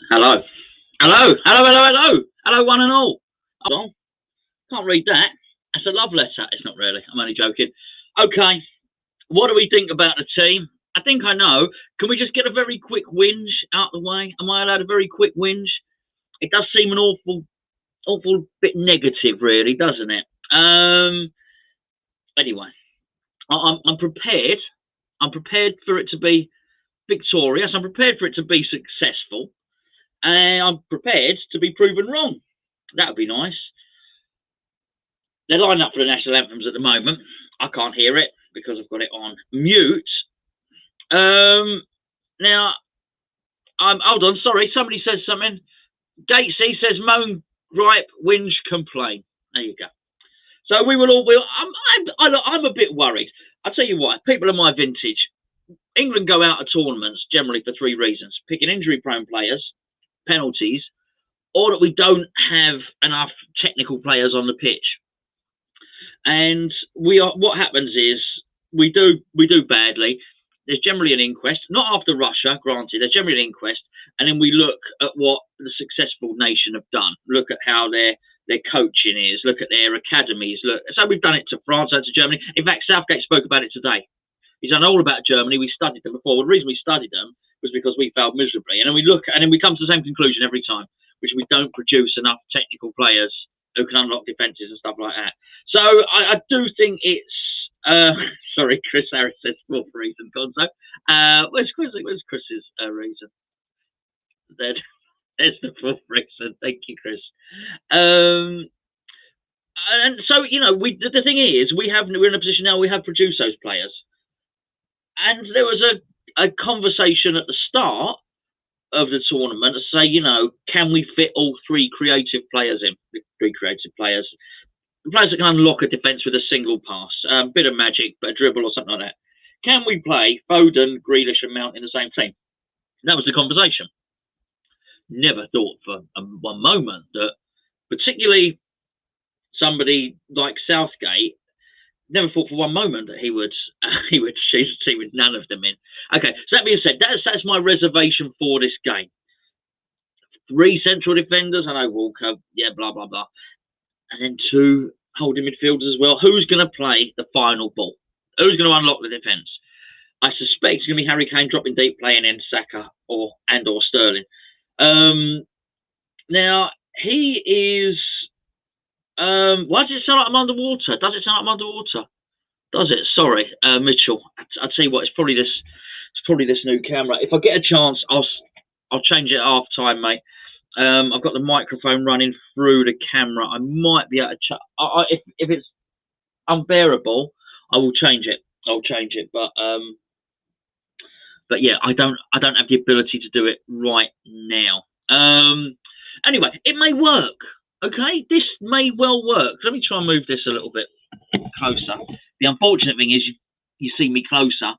Hello. Hello. Hello, hello, hello. Hello, one and all. Hold on. Can't read that. That's a love letter. It's not really. I'm only joking. Okay. What do we think about the team? I think I know. Can we just get a very quick whinge out the way? Am I allowed a very quick whinge? It does seem an awful bit negative, really, doesn't it? Anyway, I'm prepared. I'm prepared for it to be victorious. I'm prepared for it to be successful. And I'm prepared to be proven wrong. That would be nice. They're lining up for the national anthems at the moment. I can't hear it because I've got it on mute. Now, hold on, sorry, somebody says something. Gatesy says moan, gripe, whinge, complain. There you go. So we will all. I'm a bit worried. I'll tell you what. People of my vintage, England go out of tournaments generally for three reasons: picking injury-prone players, penalties, or that we don't have enough technical players on the pitch. And what happens is we do badly. There's generally an inquest, not after Russia, granted. There's generally an inquest, and then we look at what the successful nation have done. Look at how their coaching is. Look at their academies. So we've done it to France and to Germany. In fact, Southgate spoke about it today. He's done all about Germany. We studied them before. The reason we studied them was because we failed miserably, and then we look, and then we come to the same conclusion every time, which we don't produce enough technical players who can unlock defences and stuff like that. So I do think it's. Sorry, Chris Harris says fourth reason, Gonzo. Where's Chris's reason? There's the fourth reason. Thank you, Chris. And so the thing is, we're in a position now. We have produced those players, and there was a conversation at the start of the tournament to say, can we fit all three creative players in? Three creative players. Players that can unlock a defence with a single pass, a bit of magic, a dribble or something like that. Can we play Foden, Grealish and Mount in the same team? And that was the conversation. Never thought for one moment that, particularly somebody like Southgate, never thought for one moment that he would choose a team with none of them in. Okay, so that being said, that's my reservation for this game. Three central defenders, I know Walker, yeah, blah, blah, blah. And then two holding midfielders as well. Who's going to play the final ball? Who's going to unlock the defence? I suspect it's going to be Harry Kane dropping deep, playing in Saka or Sterling. Now, he is... why does it sound like I'm underwater? Does it sound like I'm underwater? Does it? Sorry, Mitchell. I'll tell you what, it's probably this new camera. If I get a chance, I'll change it at half time, mate. I've got the microphone running through the camera. I might be able to if it's unbearable, I will change it. I'll change it, but yeah, I don't have the ability to do it right now. Anyway, it may work. Okay, this may well work. Let me try and move this a little bit closer. The unfortunate thing is you see me closer.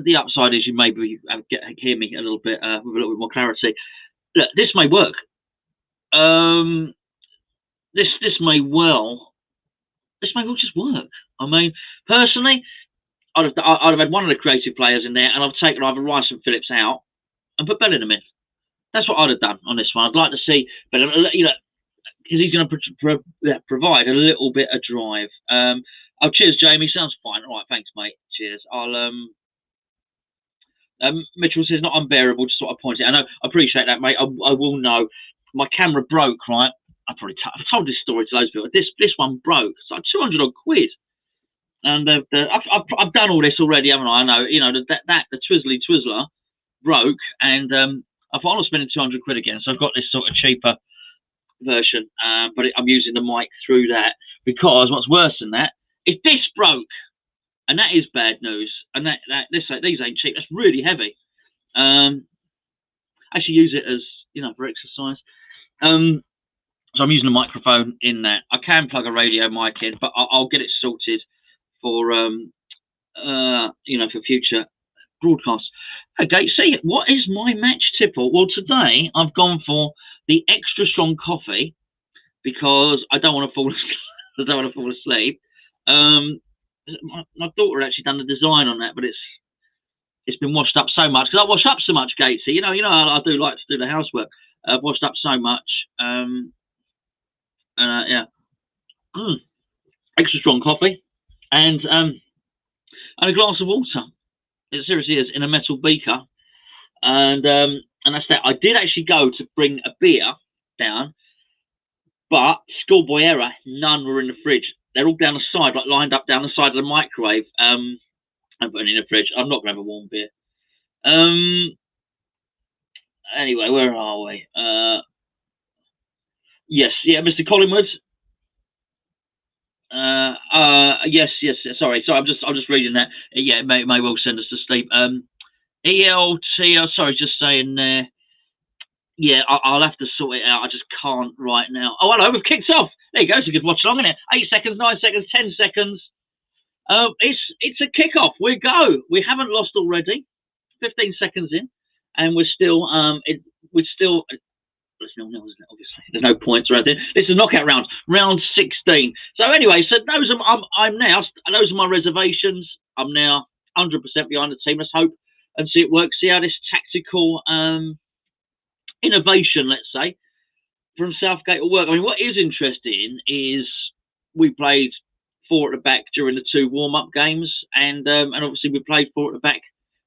The upside is you maybe hear me a little bit with a little bit more clarity. Look, this may work. This may well just work. I mean, personally, I'd have had one of the creative players in there, and I've taken either Rice and Phillips out and put Bellingham in. That's what I'd have done on this one. I'd like to see, but because he's going to provide a little bit of drive. Oh, cheers, Jamie. Sounds fine. All right, thanks, mate. Cheers. Mitchell says not unbearable. Just sort of point it. I know. I appreciate that, mate. I will know. My camera broke, right? I've told this story to loads of people. This one broke. It's like 200 odd quid. And I've done all this already, haven't I? I know. The Twizzler broke, and I thought I'm spending 200 quid again. So I've got this sort of cheaper version, but I'm using the mic through that, because what's worse than that, if this broke, and that is bad news, and these ain't cheap. That's really heavy. Actually use it as for exercise. So I'm using a microphone in that. I can plug a radio mic in, but I'll get it sorted for for future broadcasts. Okay, see, what is my match tipple? Well, today I've gone for the extra strong coffee because I don't want to fall asleep. I don't want to fall asleep. My daughter actually done the design on that, but it's been washed up so much because I wash up so much, Gatesy. You know, I do like to do the housework. I've washed up so much. Yeah. Extra strong coffee and a glass of water. It seriously is in a metal beaker, and that's that. I did actually go to bring a beer down, but schoolboy error, none were in the fridge. They're all down the side, like lined up down the side of the microwave. I'm putting in the fridge. I'm not going to have a warm beer. Anyway, where are we? Yes, yeah, Mr. Collingwood. Yes. Sorry. I'm just reading that. Yeah, it may well send us to sleep. ELT. Sorry, just saying there. Yeah, I'll have to sort it out. I just can't right now. Oh, hello, we've kicked off. There you go. It's a good watch along, isn't it? 8 seconds, 9 seconds, 10 seconds. It's a kickoff. We go. We haven't lost already. 15 seconds in, and we're still It's nil, isn't it? Obviously, there's no points around there. This is a knockout round, round 16. So anyway, so those are my reservations. I'm now 100% behind the team. Let's hope and see it works. See how this tactical innovation, let's say, from Southgate will work. I mean, what is interesting is we played 4 at the back during the 2 warm-up games, and obviously we played 4 at the back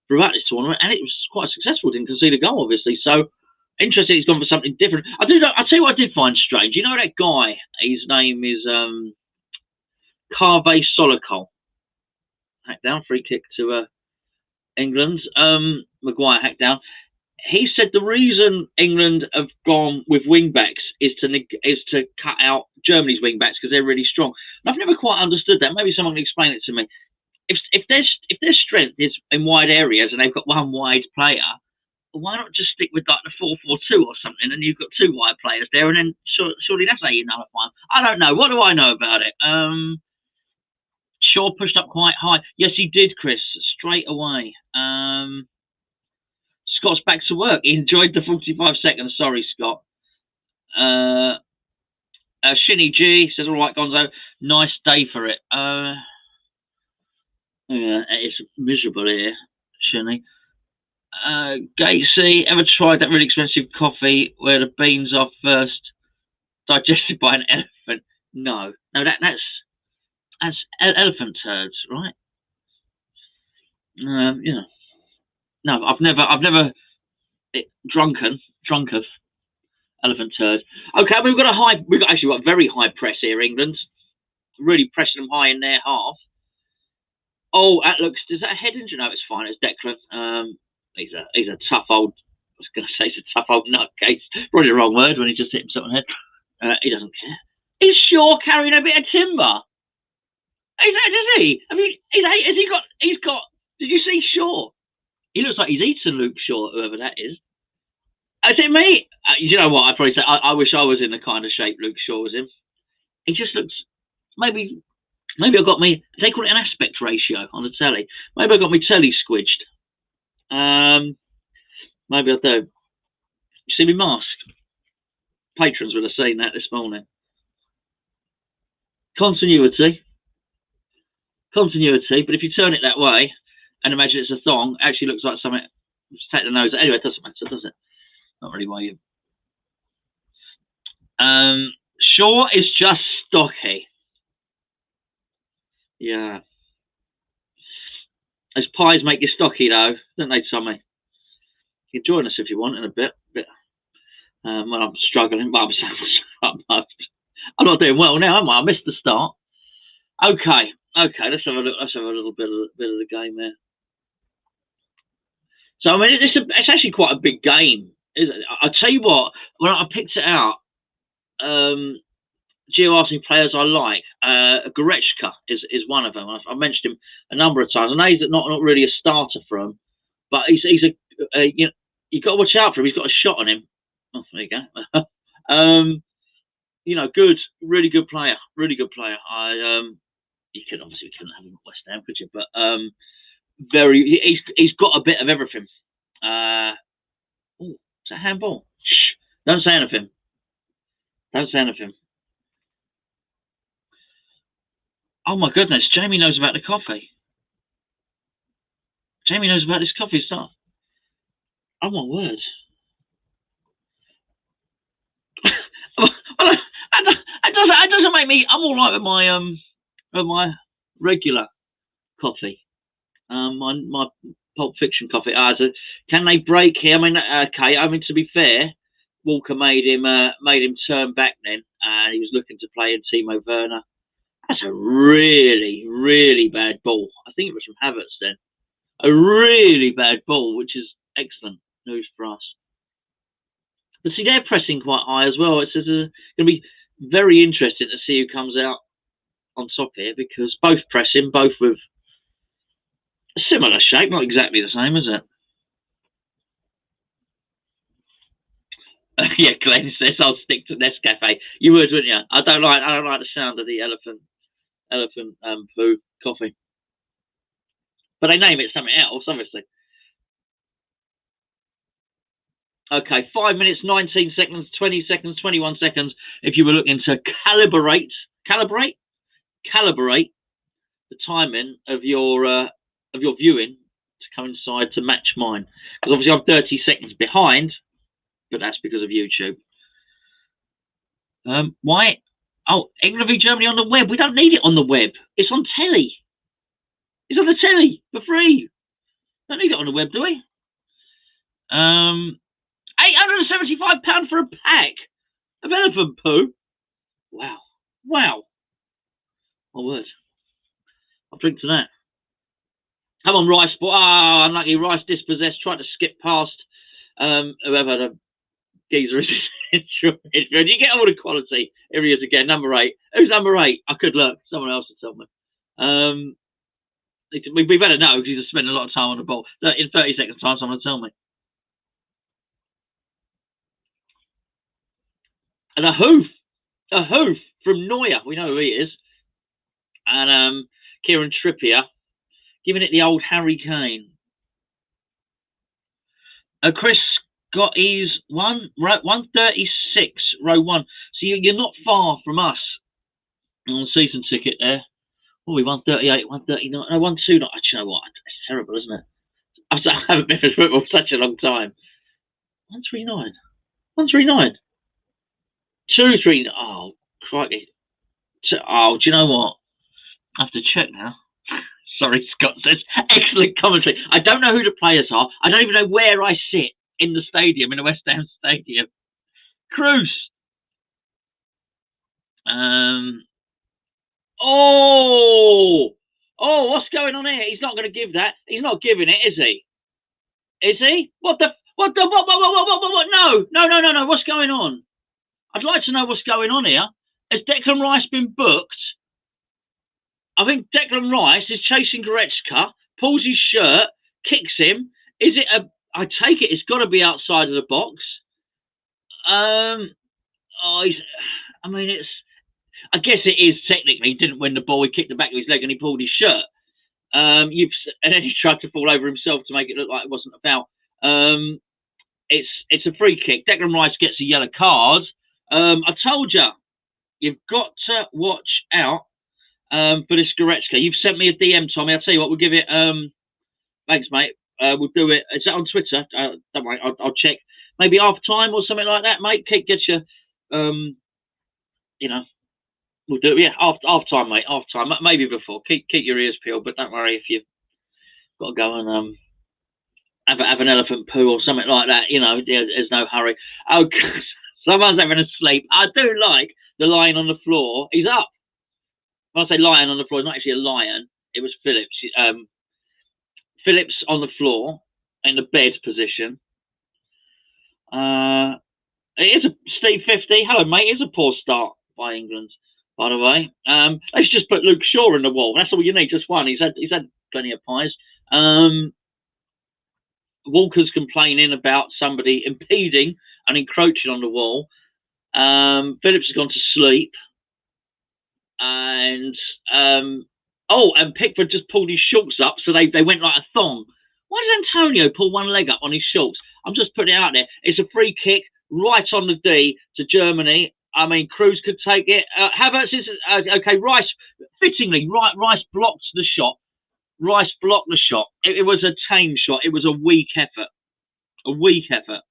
throughout this tournament, and it was quite successful. Didn't concede a goal, obviously. So interesting, he's gone for something different. I'll tell you what I did find strange. You know that guy? His name is Carve Solokol. Hacked down, free kick to England. Maguire hacked down. He said the reason England have gone with wing-backs is to cut out Germany's wing-backs because they're really strong. And I've never quite understood that. Maybe someone can explain it to me. If their strength is in wide areas and they've got one wide player, why not just stick with like the 4-4-2 or something, and you've got 2 wide players there, and then surely that's how you nullify them. I don't know. What do I know about it? Shaw pushed up quite high. Yes, he did, Chris, straight away. Scott's back to work. He enjoyed the 45 seconds. Sorry, Scott. Shinny G says, all right, Gonzo, nice day for it. Yeah, it's miserable here, Shinny. Gatesy, ever tried that really expensive coffee where the beans are first digested by an elephant? No, that's elephant turds, right? You know, no, I've never drunk of elephant turd. Okay, we've got very high press here, England, really pressing them high in their half. Oh, that looks. Is that a head injury? No, it's fine. It's Declan. He's a tough old. I was going to say he's a tough old nutcase. Probably the wrong word when he just hit himself on the head. He doesn't care. Is Shaw carrying a bit of timber? Is he? I mean, he's got. Did you see Shaw? He looks like he's eaten Luke Shaw, whoever that is. Is it me? You know what? I'd probably say I wish I was in the kind of shape Luke Shaw was in. He just looks. Maybe I got me. They call it an aspect ratio on the telly. Maybe I got me telly squidged. Maybe I do. You see me mask? Patrons would have seen that this morning. Continuity. But if you turn it that way and imagine it's a thong, it actually looks like something. Just take the nose. Anyway, it doesn't matter, does it? Not really why you. Shaw is just stocky. Yeah. Those pies make you stocky, though, don't they, Tommy? You can join us if you want in a bit. Well, I'm struggling, but I'm not doing well now, am I? I missed the start. Okay. Let's have a look. Let's have a little bit of the game there. So I mean, it's actually quite a big game. I'll tell you what. When I picked it out, Gio asked me players I like. Goretzka is one of them. I've mentioned him a number of times. I know he's not really a starter for him, but he's you've got to watch out for him. He's got a shot on him. Oh, there you go. Good, really good player. You couldn't have him at West Ham, could you? But he's got a bit of everything. Oh, is that handball? Shh! Don't say anything. Oh my goodness, Jamie knows about the coffee. Jamie knows about this coffee stuff. Oh my word. It doesn't make me. I'm all right with my regular coffee. My Pulp Fiction coffee. Can they break here? I mean, okay. I mean, to be fair, Walker made him turn back then, and he was looking to play in Timo Werner. That's a really, really bad ball. I think it was from Havertz then. A really bad ball, which is excellent news for us. But see, they're pressing quite high as well. It's going to be very interesting to see who comes out on top here, because both pressing, both with a similar shape, not exactly the same, is it? Yeah, Glenn says I'll stick to Nescafe. You would, wouldn't you? I don't like the sound of the elephant poo coffee. But they name it something else, obviously. Okay, 5 minutes, 19 seconds, 20 seconds, 21 seconds. If you were looking to calibrate the timing of your viewing to coincide to match mine, because obviously I'm 30 seconds behind, but that's because of YouTube. Why? Oh, England v Germany on the web. We don't need it on the web. It's on telly. It's on the telly for free. Don't need it on the web, do we? £875 for a pack of elephant poo. Wow. Wow. My word. I'll drink to that. Come on, Rice. Unlucky. Rice dispossessed. Tried to skip past whoever the geezer is. You get all the quality. Here he is again. Number 8. Who's number 8? I could look. Someone else would tell me. We better know, because he's spending a lot of time on the ball. In 30 seconds time, someone will tell me. And a hoof from Neuer. We know who he is. And Kieran Trippier giving it the old Harry Kane. Chris got his 136, row 1. So you're not far from us on the season ticket there. Oh, we 138, 139, no, 129. You know what? It's terrible, isn't it? I haven't been in football for such a long time. 139. 139. 239. Oh, crikey. Oh, do you know what? I have to check now. Sorry, Scott says. Excellent commentary. I don't know who the players are. I don't even know where I sit in the stadium, in the West Ham Stadium. Cruz. Oh, what's going on here? He's not going to give that. He's not giving it, is he? Is he? What? No. What's going on? I'd like to know what's going on here. Has Declan Rice been booked? I think Declan Rice is chasing Goretzka, pulls his shirt, kicks him. Is it I take it it's got to be outside of the box. I guess it is technically. He didn't win the ball. He kicked the back of his leg and he pulled his shirt. And then he tried to fall over himself to make it look like it wasn't a foul. It's a free kick. Declan Rice gets a yellow card. I told you, you've got to watch out for this Goretzka. You've sent me a DM, Tommy. I'll tell you what, we'll give it. Thanks, mate. We'll do it. Is that on Twitter? Don't worry, I'll check. Maybe half time or something like that, mate. Get your, we'll do it. Yeah, half time, mate. Half time, maybe before. Keep your ears peeled, but don't worry if you've got to go and have an elephant poo or something like that. There's no hurry. Oh, someone's having a sleep. I do like the lion on the floor. He's up. When I say lion on the floor, it's not actually a lion. It was Phillips. Phillips on the floor in the bed position. It is a Steve 50. Hello, mate. It is a poor start by England, by the way. Let's just put Luke Shaw in the wall. That's all you need. Just one. He's had plenty of pies. Walker's complaining about somebody impeding and encroaching on the wall. Phillips has gone to sleep. And Pickford just pulled his shorts up, so they went like a thong. Why did Antonio pull one leg up on his shorts? I'm just putting it out there. It's a free kick right on the D to Germany. I mean, Cruz could take it. Havertz is okay. Rice, fittingly, Rice blocks the shot. Rice blocked the shot. It was a tame shot. It was a weak effort. A weak effort.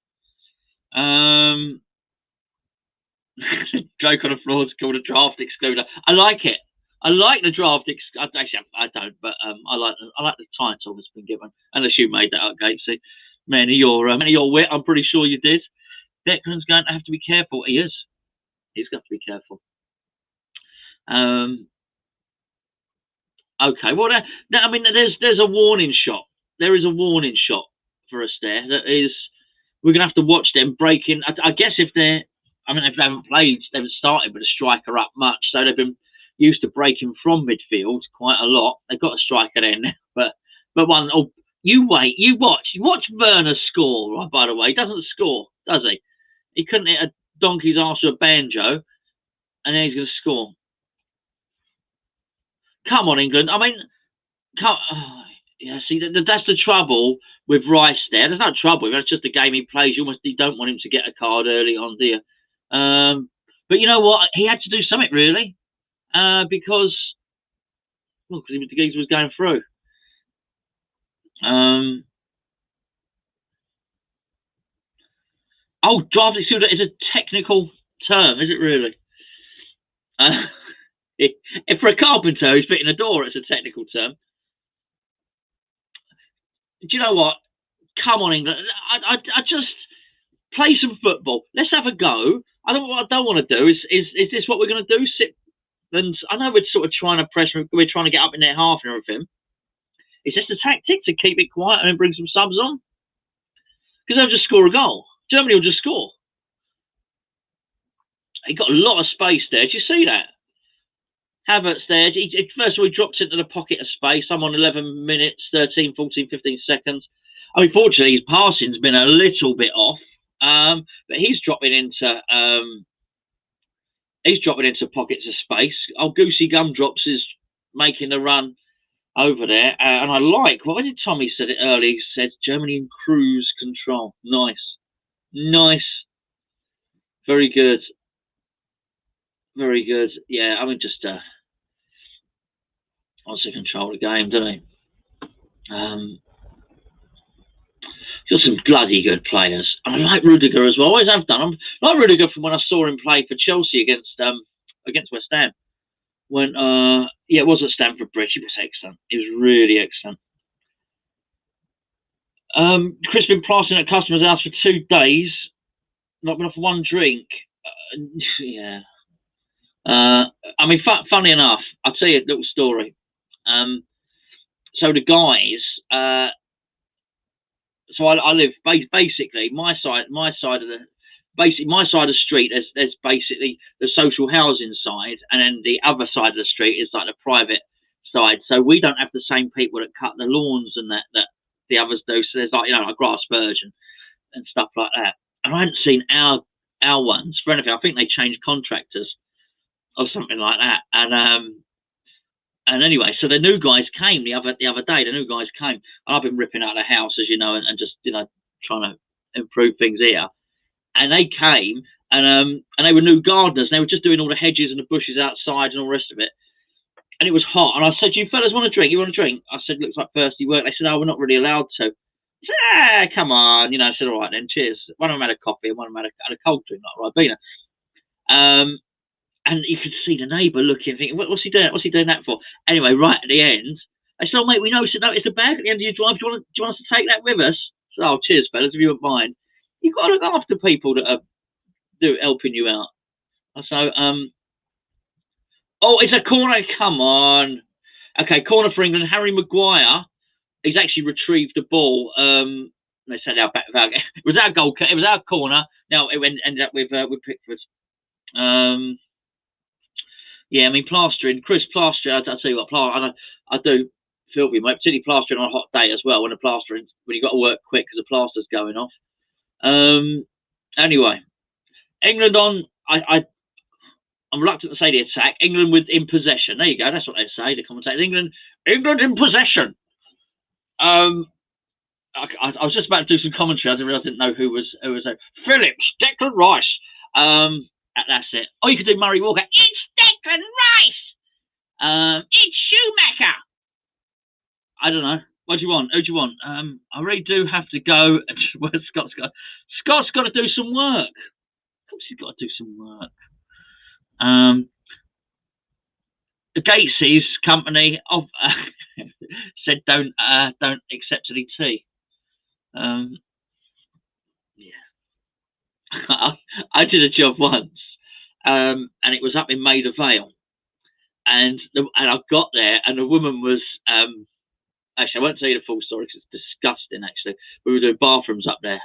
Joke on the floor is called a draft excluder. I like it. I like the draft. Actually, I don't, but I like the title that's been given. Unless you made that up, Gatesy. Man of your wit. I'm pretty sure you did. Declan's going to have to be careful. He is. He's got to be careful. Okay. Well, I mean, there's a warning shot. There is a warning shot for us there. That is, we're gonna have to watch them breaking. I guess if they haven't played, they haven't started with a striker up much, so they've been used to breaking from midfield quite a lot. They've got a striker there now, but one. Oh, you wait, you watch Werner score. Right, by the way, he doesn't score, does he? He couldn't hit a donkey's arse with a banjo, and then he's going to score. Come on, England. I mean, yeah. See, that's the trouble with Rice. There's no trouble. That's just a game he plays. You don't want him to get a card early on, do you? But you know what? He had to do something really, because the geezer was going through. Draft excluder is a technical term, is it really? If for a carpenter who's fitting a door, it's a technical term. Do you know what? Come on, England. I just play some football. Let's have a go. What I don't want to do is this what we're going to do? Sit and I know we're sort of trying to pressure. We're trying to get up in their half and everything. It's just a tactic to keep it quiet and then bring some subs on, because they'll just score a goal. Germany will just score. He got a lot of space there. Did you see that? Havertz there. First of all, he drops into the pocket of space. I'm on 11 minutes, 13, 14, 15 seconds. I mean, fortunately, his passing's been a little bit off, but he's dropping into pockets of space. Goosey Gumdrops is making the run over there, and I like. Why did Tommy said it earlier? He said Germany in cruise control. Nice, very good. Very good. Yeah, I mean, just wants to control the game, doesn't he? Just some bloody good players. And I like Rudiger as well. Always have done. I like Rudiger from when I saw him play for Chelsea against West Ham. When it was at Stamford Bridge. He was excellent. He was really excellent. Chris been plastering at customers' house for 2 days. Not been off one drink. Yeah. I mean, funny enough, I'll tell you a little story. So the guys, so I live basically my side of the street. There's basically the social housing side, and then the other side of the street is like the private side. So we don't have the same people that cut the lawns and that the others do. So there's like like grass verge and stuff like that. And I hadn't seen our ones for anything. I think they changed contractors or something like that. And anyway, so the new guys came the other day. The new guys came, and I've been ripping out the house, as you know, and just trying to improve things here. And they came, and they were new gardeners. And they were just doing all the hedges and the bushes outside and all the rest of it. And it was hot. And I said, "You fellas want a drink? You want a drink?" I said, "Looks like thirsty work." They said, "Oh, we're not really allowed to." I said, come on. I said, "All right then, cheers." One of them had a coffee and one of them had a cold drink, like Ribena. And you could see the neighbour looking, thinking, "What's he doing? What's he doing that for?" Anyway, right at the end, they said, "Oh, mate, we know. So, no, it's the bag at the end of your drive. Do you want us to take that with us?" So, "Oh, cheers, fellas, if you wouldn't mind." You've got to look after people that are helping you out. So, it's a corner. Come on. Okay, corner for England. Harry Maguire. He's actually retrieved the ball. They said it was our goal. It was our corner. Now it ended up with Pickford. Yeah, I mean, plastering. Chris, plastering. I'll tell you what, I do feel we might, particularly plastering on a hot day as well. When you've got to work quick because the plaster's going off. Anyway, England on. I'm reluctant to say the attack. England in possession. There you go. That's what they say. The commentators. England in possession. I was just about to do some commentary. I didn't know who was there. Phillips, Declan Rice. That's it. Oh, you could do Murray Walker. It's Declan Rice. It's Schumacher. I don't know. What do you want? Who do you want? I really do have to go. Well, Scott's got to do some work. Of course, he's got to do some work. The Gateses company of said don't accept any tea. Yeah, I did a job once, and it was up in Maida Vale, and I got there, and the woman was actually, I won't tell you the full story because it's disgusting. Actually, we were doing bathrooms up there.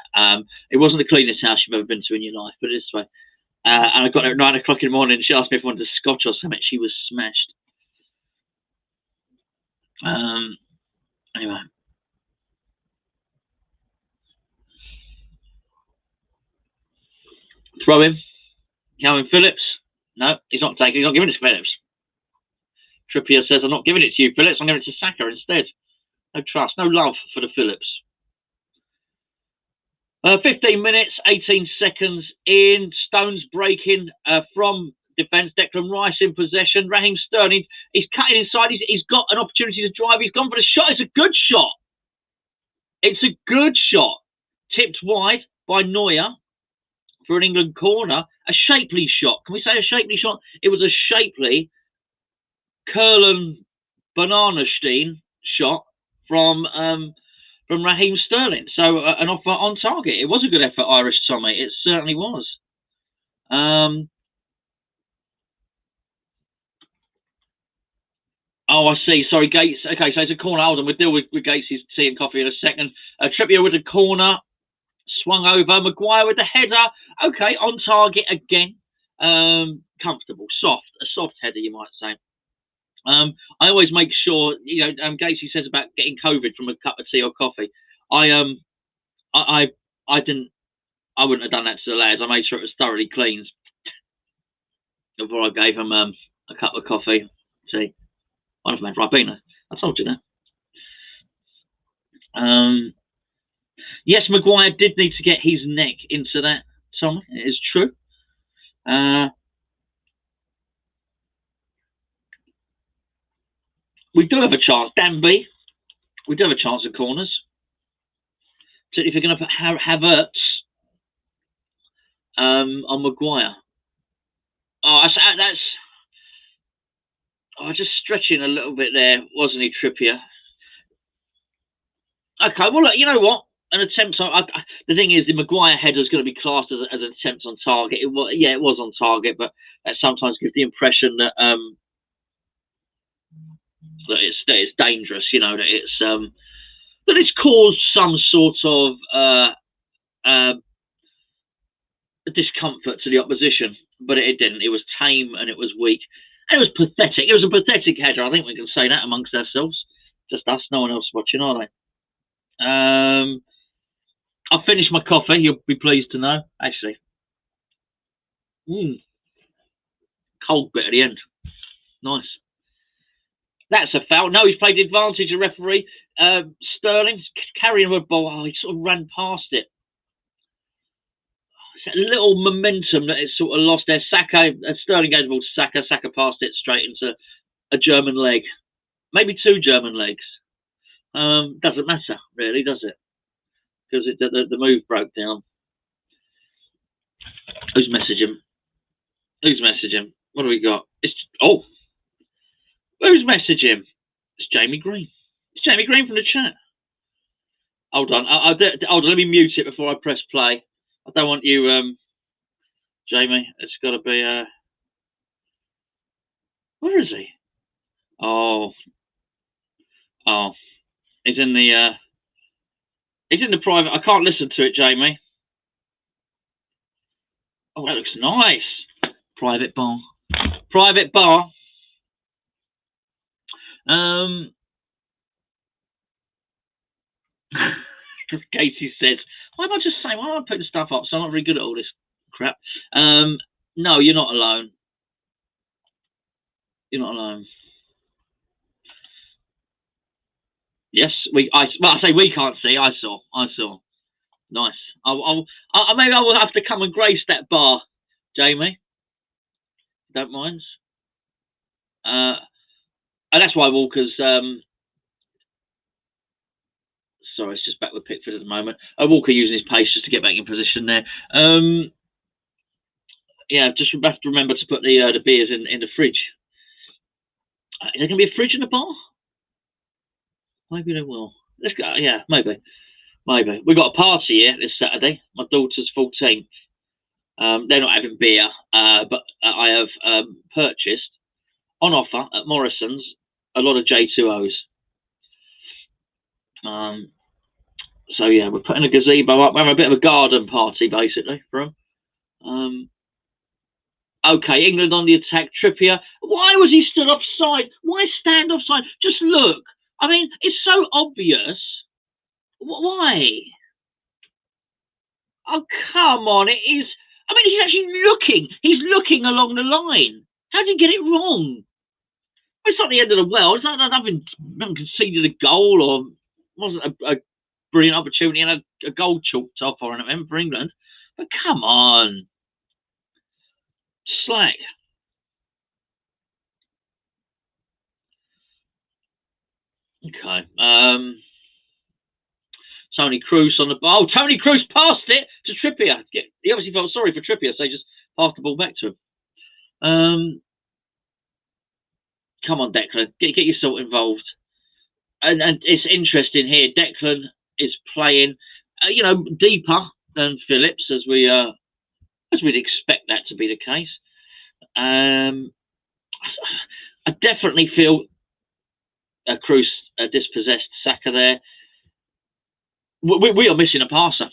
It wasn't the cleanest house you've ever been to in your life, but this way. And I got there at 9 o'clock in the morning. And she asked me if I wanted a scotch or something. She was smashed. Anyway. Throw him. Calvin Phillips. No, he's not taking. He's not giving it to Phillips. Trippier says, I'm not giving it to you, Phillips. I'm giving it to Saka instead. No trust, no love for the Phillips. 15 minutes, 18 seconds in. Stones breaking from defence. Declan Rice in possession. Raheem Sterling, he's cutting inside. He's got an opportunity to drive. He's gone for the shot. It's a good shot. It's a good shot. Tipped wide by Neuer for an England corner. A shapely shot. Can we say a shapely shot? It was a shapely Curlin Bananastein shot from Raheem Sterling. So an offer on target. It was a good effort, Irish Tommy. It certainly was. Oh, I see. Sorry, Gates. Okay, so it's a corner. Hold on. We'll deal with Gates' tea and coffee in a second. Trippier with a corner. Swung over. Maguire with the header. Okay, on target again. Comfortable. Soft. A soft header, you might say. I always make sure, you know, Gatesy says about getting COVID from a cup of tea or coffee. I wouldn't have done that to the lads. I made sure it was thoroughly cleansed before I gave them a cup of coffee, tea. One of them had Ribena. I told you that. Yes, Maguire did need to get his neck into that, Tom. It is true. We do have a chance, Danby. We do have a chance at corners. So if you're going to put Havertz on Maguire. Oh, that's just stretching a little bit there, wasn't he, Trippier? Okay, well, look, you know what? An attempt on... the thing is, the Maguire header is going to be classed as an attempt on target. It was on target, but that sometimes gives the impression that it's dangerous, you know, that it's caused some sort of discomfort to the opposition, but it didn't. It was tame and it was weak. And it was pathetic. It was a pathetic header. I think we can say that amongst ourselves. Just us, no one else watching, are they? I've finished my coffee, you'll be pleased to know, actually. Cold bit at the end. Nice. That's a foul. No, he's played the advantage of referee. Sterling's carrying a ball. Oh, he sort of ran past it. It's a little momentum that it's sort of lost there. Sterling gave the ball to Saka. Saka passed it straight into a German leg. Maybe two German legs. Doesn't matter, really, does it? Because the move broke down. Who's messaging? Who's messaging? What do we got? Who's messaging? It's Jamie Green. It's Jamie Green from the chat. Hold on. Hold on. Let me mute it before I press play. I don't want you, Jamie. It's got to be. Where is he? Oh. He's in the. He's in the private. I can't listen to it, Jamie. Oh, that looks nice. Private bar. Private bar. Casey says, why am I just saying, why am I putting stuff up? So I'm not very good at all this crap. No, you're not alone. You're not alone. Yes, I say we can't see. I saw. Nice. Maybe I will have to come and grace that bar, Jamie. Don't mind. And that's why Walker's Sorry, it's just back with Pickford at the moment. Walker using his pace just to get back in position there. Yeah, just have to remember to put the beers in the fridge. Is there going to be a fridge in the bar? Maybe there will. Let's go. Yeah, maybe. We've got a party here this Saturday. My daughter's 14th. They're not having beer, but I have purchased on offer at Morrison's a lot of J2Os. So yeah, we're putting a gazebo up. We're having a bit of a garden party basically for them. Okay, England on the attack. Trippier. Why was he stood offside? Why stand offside? Just look. I mean, it's so obvious. Why? Oh, come on. It is. I mean, he's actually looking. He's looking along the line. How did he get it wrong? It's not the end of the world. It's not that I haven't conceded a goal or wasn't a brilliant opportunity and a goal chalked off or anything for England. But come on. Slack. Okay. Tony Kroos on the ball. Oh, Tony Kroos passed it to Trippier. He obviously felt sorry for Trippier, so he just passed the ball back to him. Come on, Declan. Get yourself involved. And it's interesting here. Declan is playing, deeper than Phillips, as we'd expect that to be the case. I definitely feel Kroos dispossessed Saka there. We are missing a passer.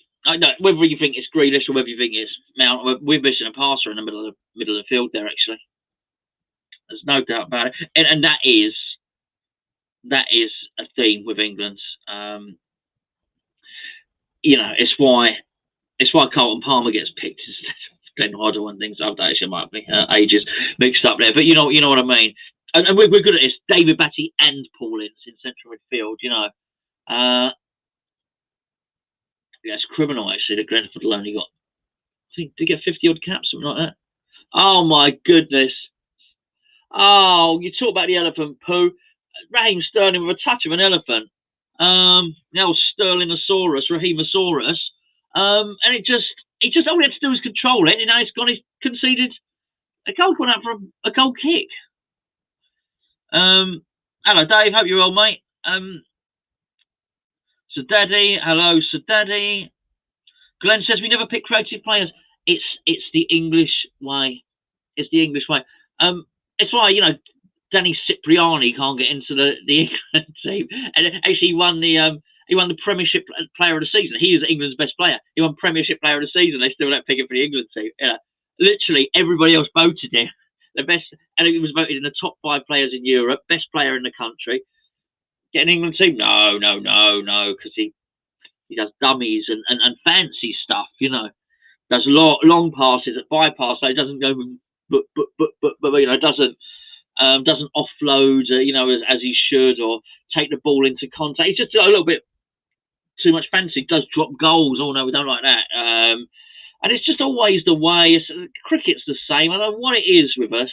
Whether you think it's Grealish or whether you think it's Mount, we're missing a passer in the middle of the field there. Actually, there's no doubt about it, and that is a theme with England. It's why Carlton Palmer gets picked instead of Glenn Hoddle and things like that. Actually, might be ages mixed up there, but you know what I mean. And we're good at this. David Batty and Paul Ince in central midfield. Yeah, it's criminal actually that Glenford only got, I think, did he get 50 odd caps, something like that? Oh my goodness. Oh, you talk about the elephant poo. Raheem Sterling with a touch of an elephant. Now Sterlingosaurus, Rahemosaurus. And he just all he had to do was control it, and now he's conceded a goal going out for a goal kick. Hello Dave, hope you're well, mate. So Daddy, hello, so Daddy. Glenn says we never pick creative players. It's the English way. It's the English way. It's why Danny Cipriani can't get into the England team. And actually, he won the Premiership Player of the Season. He is England's best player. He won Premiership Player of the Season. They still don't pick him for the England team. Yeah, literally everybody else voted him the best, and he was voted in the top 5 players in Europe, best player in the country. Get an England team? No, because he does dummies and fancy stuff, Does long passes that bypass, so he doesn't go, but doesn't offload, as he should, or take the ball into contact. He's just a little bit too much fancy. He does drop goals. Oh no, we don't like that. And it's just always the way. Cricket's the same. I don't know what it is with us.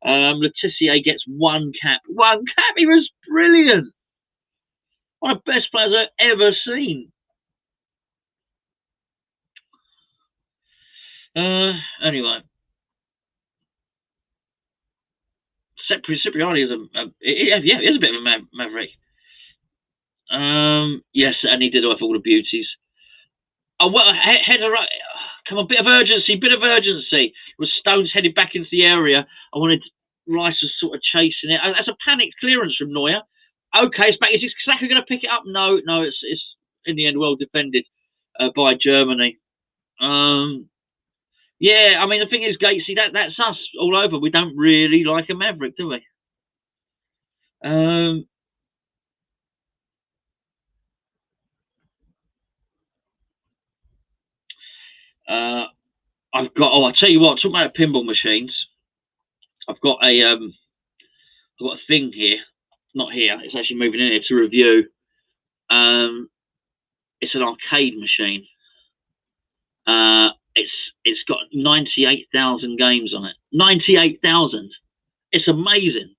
Letitia gets 1 cap. 1 cap. He was brilliant. One of the best players I've ever seen. Anyway. Cipriani is he is a bit of a maverick. Yes, and he did have all the beauties. Oh, well, header. Come on, bit of urgency. It was Stones headed back into the area. I wanted Rice was sort of chasing it. That's a panicked clearance from Neuer. Okay, it's back. Is Saka going to pick it up? No, it's in the end well defended by Germany. Yeah, I mean, the thing is, Gatesy, that's us all over. We don't really like a maverick, do we? I'll tell you what, talking about pinball machines, I've got a thing here. Not here, it's actually moving in here to review. It's an arcade machine. It's got 98,000 games on it. 98,000. It's amazing.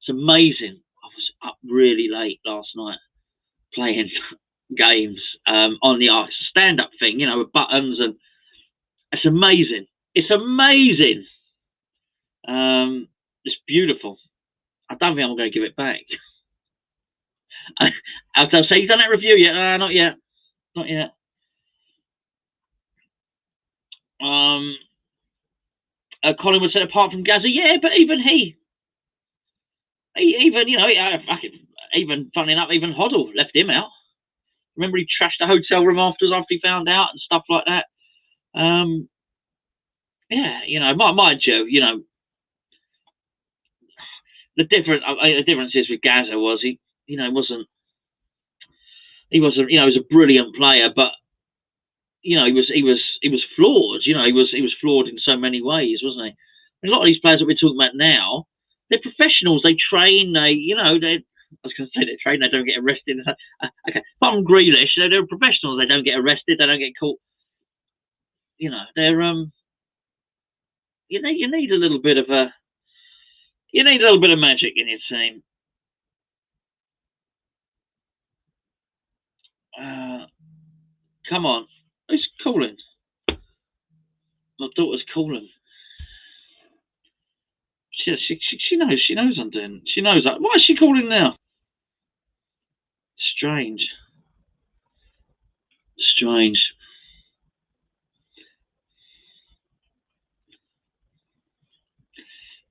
I was up really late last night playing games on the stand-up thing, you know, with buttons, and it's amazing. It's amazing. It's beautiful. I don't think I'm going to give it back. I'll say, you done that review yet? Not yet. Not yet. Collingwood said, apart from Gazza, yeah, but even he even, you know, even funny enough, even Hoddle left him out. Remember, he trashed the hotel room after he found out and stuff like that. Yeah, you know, mind you, you know, the difference is with Gazza was he wasn't, you know, he was a brilliant player, but you know, he was flawed. You know, he was flawed in so many ways, wasn't he? I mean, a lot of these players that we're talking about now, they're professionals. They train. I was going to say they train. They don't get arrested. Okay, apart from Grealish, they're professionals. They don't get arrested. They don't get caught. You know, they're you need a little bit of magic in your team. Come on, who's calling? My daughter's calling. She knows I'm doing. She knows that. Why is she calling now? Strange.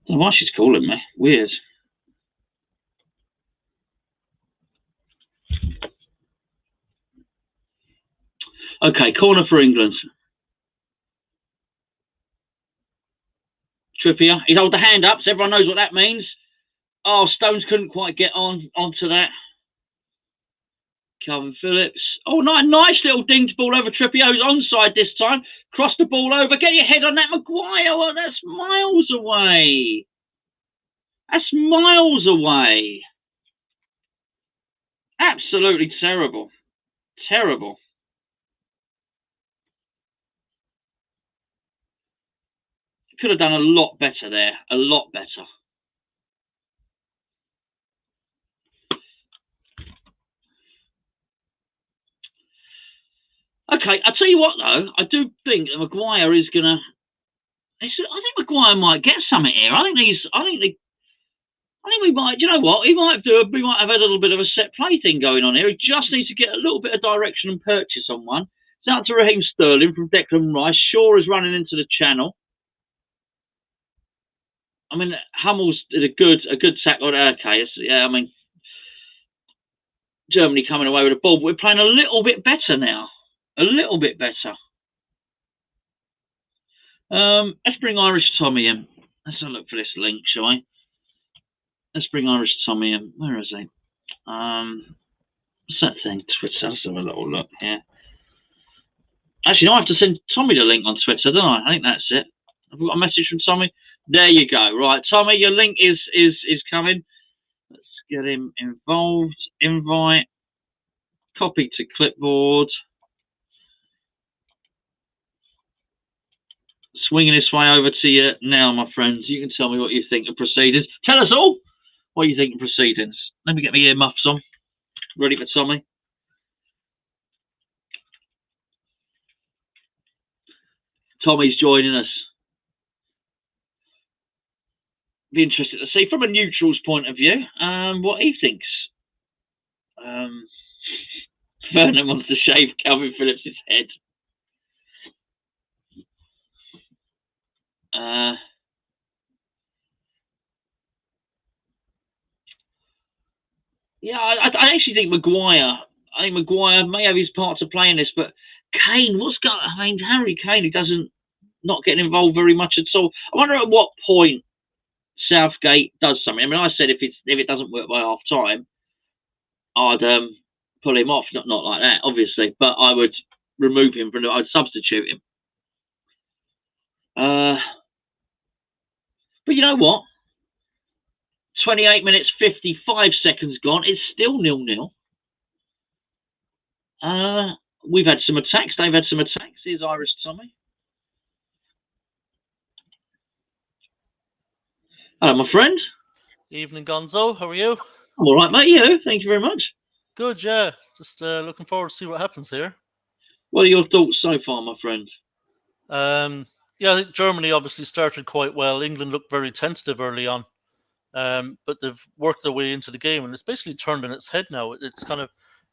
I don't know why she's calling me. Weird. Okay, corner for England. Trippier. He'd hold the hand up, so everyone knows what that means. Oh, Stones couldn't quite get onto that. Calvin Phillips. Oh, nice little dinged ball over Trippier. Who's onside this time. Cross the ball over. Get your head on that, Maguire. Oh, that's miles away. That's miles away. Absolutely terrible. Terrible. Could have done a lot better there. A lot better. Okay, I'll tell you what though. I do think that Maguire is gonna. I think Maguire might get something here. I think we might. You know what? We might have a little bit of a set play thing going on here. He just needs to get a little bit of direction and purchase on one. It's out to Raheem Sterling from Declan Rice. Shaw is running into the channel. I mean, Hummels did a good tackle. Okay, yeah. I mean, Germany coming away with a ball, but we're playing a little bit better now. A little bit better. Let's bring Irish Tommy in. Let's have a look for this link, shall we? Let's bring Irish Tommy in. Where is he? What's that thing? Twitter. Let's have a little look here. Actually, no, I have to send Tommy the link on Twitter, don't I? I think that's it. Have we got a message from Tommy? There you go. Right, Tommy, your link is coming. Let's get him involved. Invite. Copy to clipboard. Swinging his way over to you now, my friends. You can tell me what you think of proceedings. Tell us all what you think of proceedings. Let me get my earmuffs on. Ready for Tommy. Tommy's joining us. Be interested to see from a neutral's point of view what he thinks. Vernon wants to shave Calvin Phillips' head. Yeah, I actually think Maguire. I think Maguire may have his part to play in this, but Kane, Harry Kane, he doesn't not getting involved very much at all. I wonder at what point Southgate does something. I mean, I said if it doesn't work by half time, I'd pull him off. Not like that, obviously, but I would remove him I'd substitute him. But you know what? 28 minutes, 55 seconds gone. It's still 0-0. We've had some attacks. They've had some attacks. Here's Irish Tommy. Hello, my friend. Evening, Gonzo. How are you? I'm all right, mate. You? Thank you very much. Good, yeah. Just looking forward to see what happens here. What are your thoughts so far, my friend? Yeah, I think Germany obviously started quite well. England looked very tentative early on, but they've worked their way into the game, and it's basically turned on its head now. It's kind of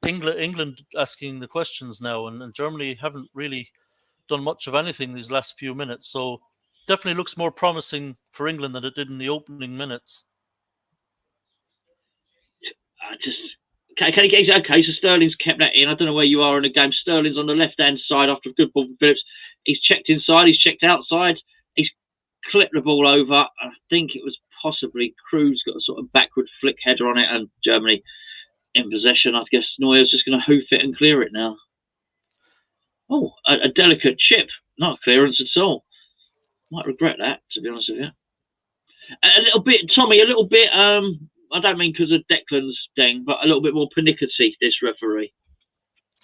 England asking the questions now, and Germany haven't really done much of anything these last few minutes. So definitely looks more promising for England than it did in the opening minutes. Okay, so Sterling's kept that in. I don't know where you are in the game. Sterling's on the left-hand side after a good ball from Phillips. He's checked inside, he's checked outside, he's clipped the ball over. I think it was possibly Cruz got a sort of backward flick header on it, and Germany in possession. I guess Neuer's just going to hoof it and clear it now. Oh, a delicate chip, not a clearance at all. Might regret that, to be honest with you. A little bit, Tommy, a little bit, I don't mean because of Declan's thing, but a little bit more pernickety, this referee,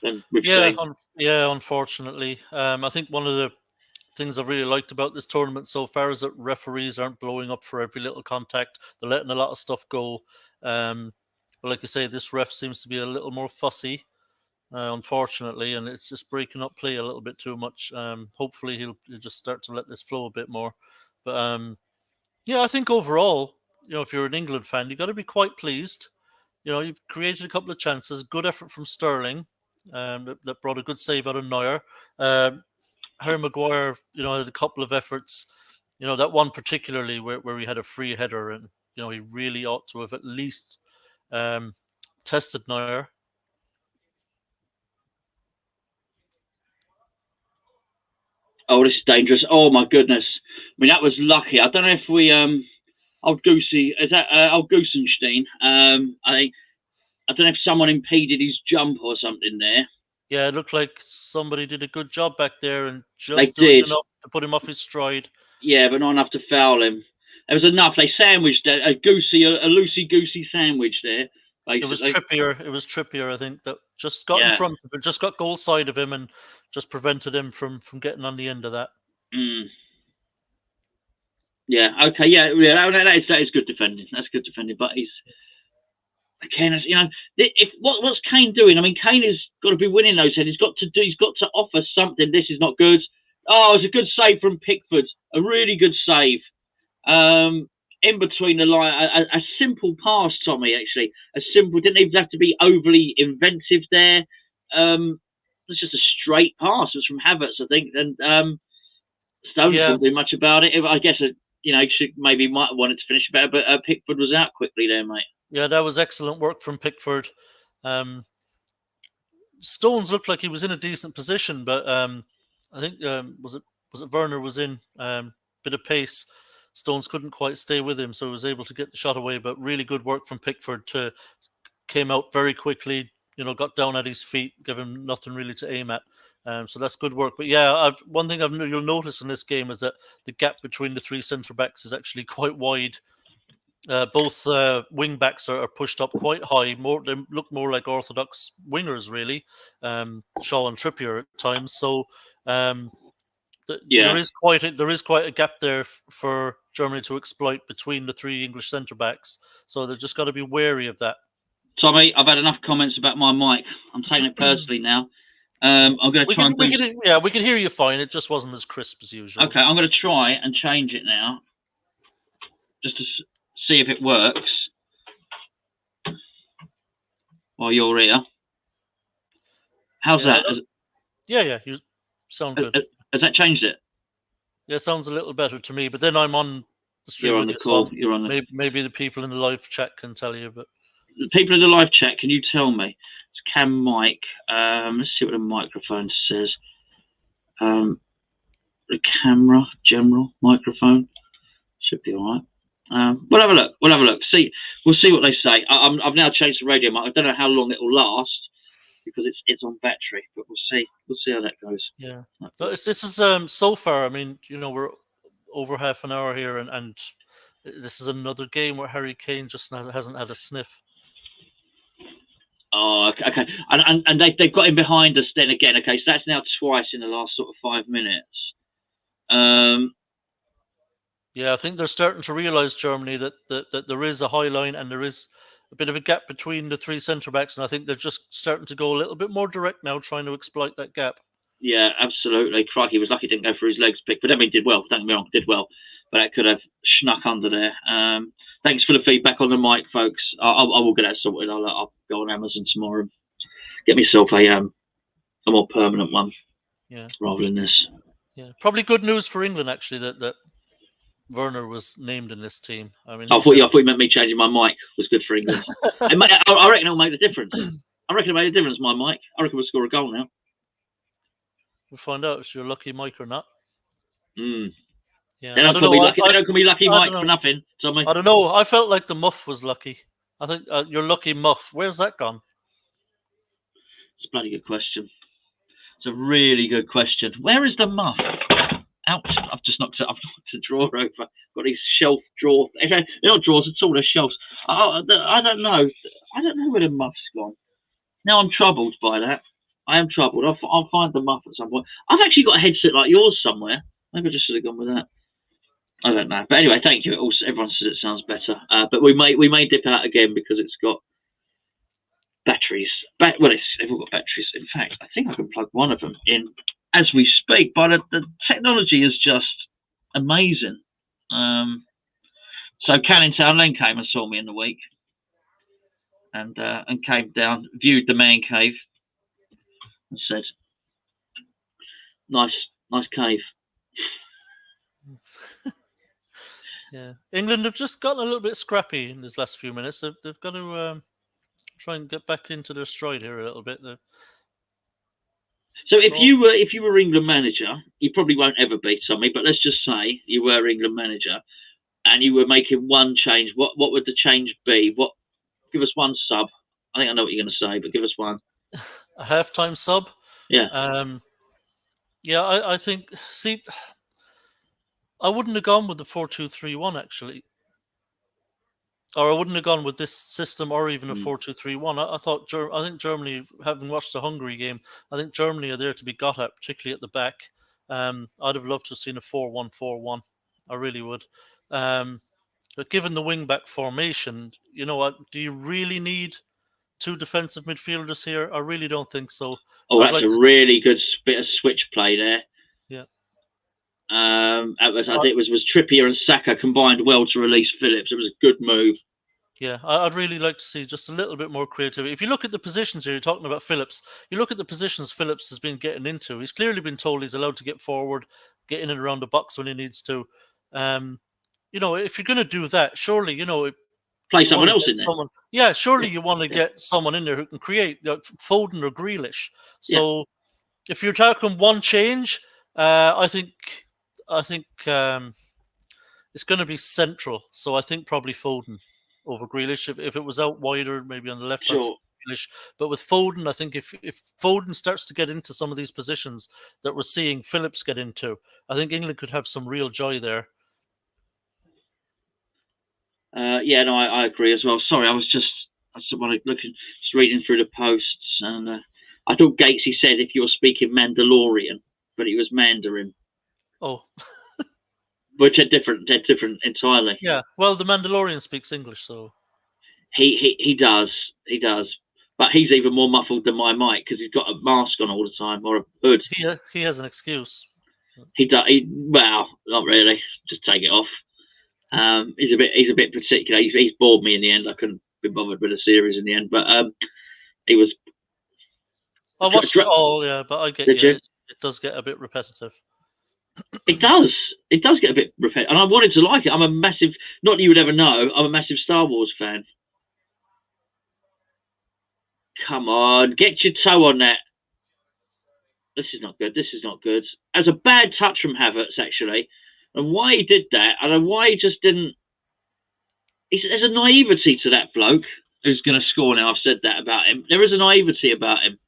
than we've seen. Yeah, unfortunately. I think one of the things I've really liked about this tournament so far is that referees aren't blowing up for every little contact. They're letting a lot of stuff go. But like I say, this ref seems to be a little more fussy, unfortunately, and it's just breaking up play a little bit too much. Hopefully he'll just start to let this flow a bit more. But yeah, I think overall, if you're an England fan, you've got to be quite pleased. You've created a couple of chances. Good effort from Sterling, that brought a good save out of Neuer. Harry Maguire, had a couple of efforts. That one particularly where he had a free header, and he really ought to have at least tested Neuer. Oh, this is dangerous. Oh my goodness. I mean, that was lucky. I don't know if we old Goosey, is that old Goosenstein? I don't know if someone impeded his jump or something there. Yeah, it looked like somebody did a good job back there and just doing enough to put him off his stride. Yeah, but not enough to foul him. There was enough. They sandwiched a loosey-goosey sandwich there. Basically. It was Trippier, I think, that just got in front of him, just got goal side of him and just prevented him from getting on the end of that. Yeah, okay, yeah, that is good defending. That's good defending, but he's again, what's Kane doing? I mean, Kane has got to be winning those heads. He's got to offer something. This is not good. Oh, it's a good save from Pickford. A really good save. In between the line, a simple pass, Tommy. Actually, didn't even have to be overly inventive there. It's just a straight pass. It was from Havertz, I think, and Stones didn't do much about it. I guess might have wanted to finish better, but Pickford was out quickly there, mate. Yeah, that was excellent work from Pickford. Stones looked like he was in a decent position, but I think was it Werner was in bit of pace. Stones couldn't quite stay with him, so he was able to get the shot away. But really good work from Pickford. Came out very quickly. Got down at his feet, gave him nothing really to aim at. So that's good work. But yeah, one thing you'll notice in this game is that the gap between the three centre backs is actually quite wide. Both wing backs are pushed up quite high. They look more like orthodox wingers, really. Shaw and Trippier at times. So there is quite a gap there for Germany to exploit between the three English centre backs. So they've just got to be wary of that. Tommy, I've had enough comments about my mic. I'm taking it personally now. I'm going to try we can hear you fine. It just wasn't as crisp as usual. Okay, I'm going to try and change it now, just to see if it works. While you're here, how's that? Yeah, you sound good. Has that changed it? Yeah, it sounds a little better to me. But then I'm on the stream. You're on the call. You're on the. Maybe the people in the live chat can tell you, but. The people in the live chat, can you tell me? It's Cam Mike. Let's see what the microphone says. The camera, general microphone, should be all right. We'll have a look. We'll see what they say. I've now changed the radio mic. I don't know how long it will last because it's on battery, but we'll see. We'll see how that goes. Yeah. This is so far. I mean, we're over half an hour here, and this is another game where Harry Kane just hasn't had a sniff. Oh, okay. And they've got him behind us then again. Okay, so that's now twice in the last sort of 5 minutes. Yeah, I think they're starting to realise, Germany, that there is a high line and there is a bit of a gap between the three centre backs, and I think they're just starting to go a little bit more direct now, trying to exploit that gap. Yeah, absolutely. Crikey, was lucky he didn't go for his legs pick, but I mean, did well. Don't get me wrong, did well, but that could have snuck under there. Thanks for the feedback on the mic, folks. I will get that sorted. I'll go on Amazon tomorrow and get myself a more permanent one. Yeah. Rather than this. Yeah, probably good news for England actually that Werner was named in this team. I mean, I thought you meant me changing my mic was good for England. I reckon it'll make a difference. I reckon it'll make a difference, my mic. I reckon we'll score a goal now. We'll find out if it's your lucky mic or not. Yeah, they don't call me lucky. They don't call me lucky Mike for nothing, Tommy. I don't know. I felt like the muff was lucky. I think your lucky muff. Where's that gone? It's a bloody good question. It's a really good question. Where is the muff? Ouch! I've knocked a drawer over. Got these shelf drawers. They're not drawers at all. They're shelves. I don't know. I don't know where the muff's gone. Now I'm troubled by that. I am troubled. I'll find the muff at some point. I've actually got a headset like yours somewhere. Maybe I just should have gone with that. I don't know. But anyway, thank you. Everyone says it sounds better. But we may dip out again because it's got batteries. They've all got batteries. In fact, I think I can plug one of them in as we speak. But the technology is just amazing. So Canning Town Len came and saw me in the week, and came down, viewed the man cave, and said, "Nice cave." Yeah, England have just gotten a little bit scrappy in these last few minutes. They've got to try and get back into their stride here a little bit. So if you were England manager, you probably won't ever beat somebody, but let's just say you were England manager and you were making one change. What would the change be? Give us one sub. I think I know what you're going to say, but give us one. A halftime sub. Yeah. Yeah, I think. See, I wouldn't have gone with the 4-2-3-1 actually, or I wouldn't have gone with this system or even a 4-2-3-1. I think Germany, having watched the Hungary game, I think Germany are there to be got at, particularly at the back. I'd have loved to have seen a 4-1-4-1. I really would. But given the wing-back formation, you know what? Do you really need two defensive midfielders here? I really don't think so. Oh, that's a really good bit of switch play there. Yeah. I think it was Trippier and Saka combined well to release Phillips. It was a good move. Yeah, I'd really like to see just a little bit more creativity. If you look at the positions here, you're talking about Phillips. You look at the positions Phillips has been getting into. He's clearly been told he's allowed to get forward, get in and around the box when he needs to. You know, if you're going to do that, surely, you know, play someone else in there. Yeah, surely you want to get someone in there who can create, like Foden or Grealish. So if you're talking one change, I think it's going to be central. So I think probably Foden over Grealish. If it was out wider, maybe on the left hand side, Grealish. But with Foden, I think if Foden starts to get into some of these positions that we're seeing Phillips get into, I think England could have some real joy there. I agree as well. Sorry, I was just reading through the posts, and I thought Gatesy said if you're speaking Mandalorian, but it was Mandarin. Oh. Which are different entirely. Yeah, well, the Mandalorian speaks English, so he does, but he's even more muffled than my mic because he's got a mask on all the time or a hood. He has an excuse. He does. Well, not really. Just take it off. He's a bit particular. He's bored me in the end. I couldn't be bothered with the series in the end, but he was. I watched it all, yeah, but I get it does get a bit repetitive. It does. It does get a bit repetitive, and I wanted to like it. I'm a massive, not that you would ever know, I'm a massive Star Wars fan. Come on, get your toe on that. This is not good. As a bad touch from Havertz, actually, and why he did that, I don't know why he just didn't. There's a naivety to that bloke who's going to score now. I've said that about him. There is a naivety about him.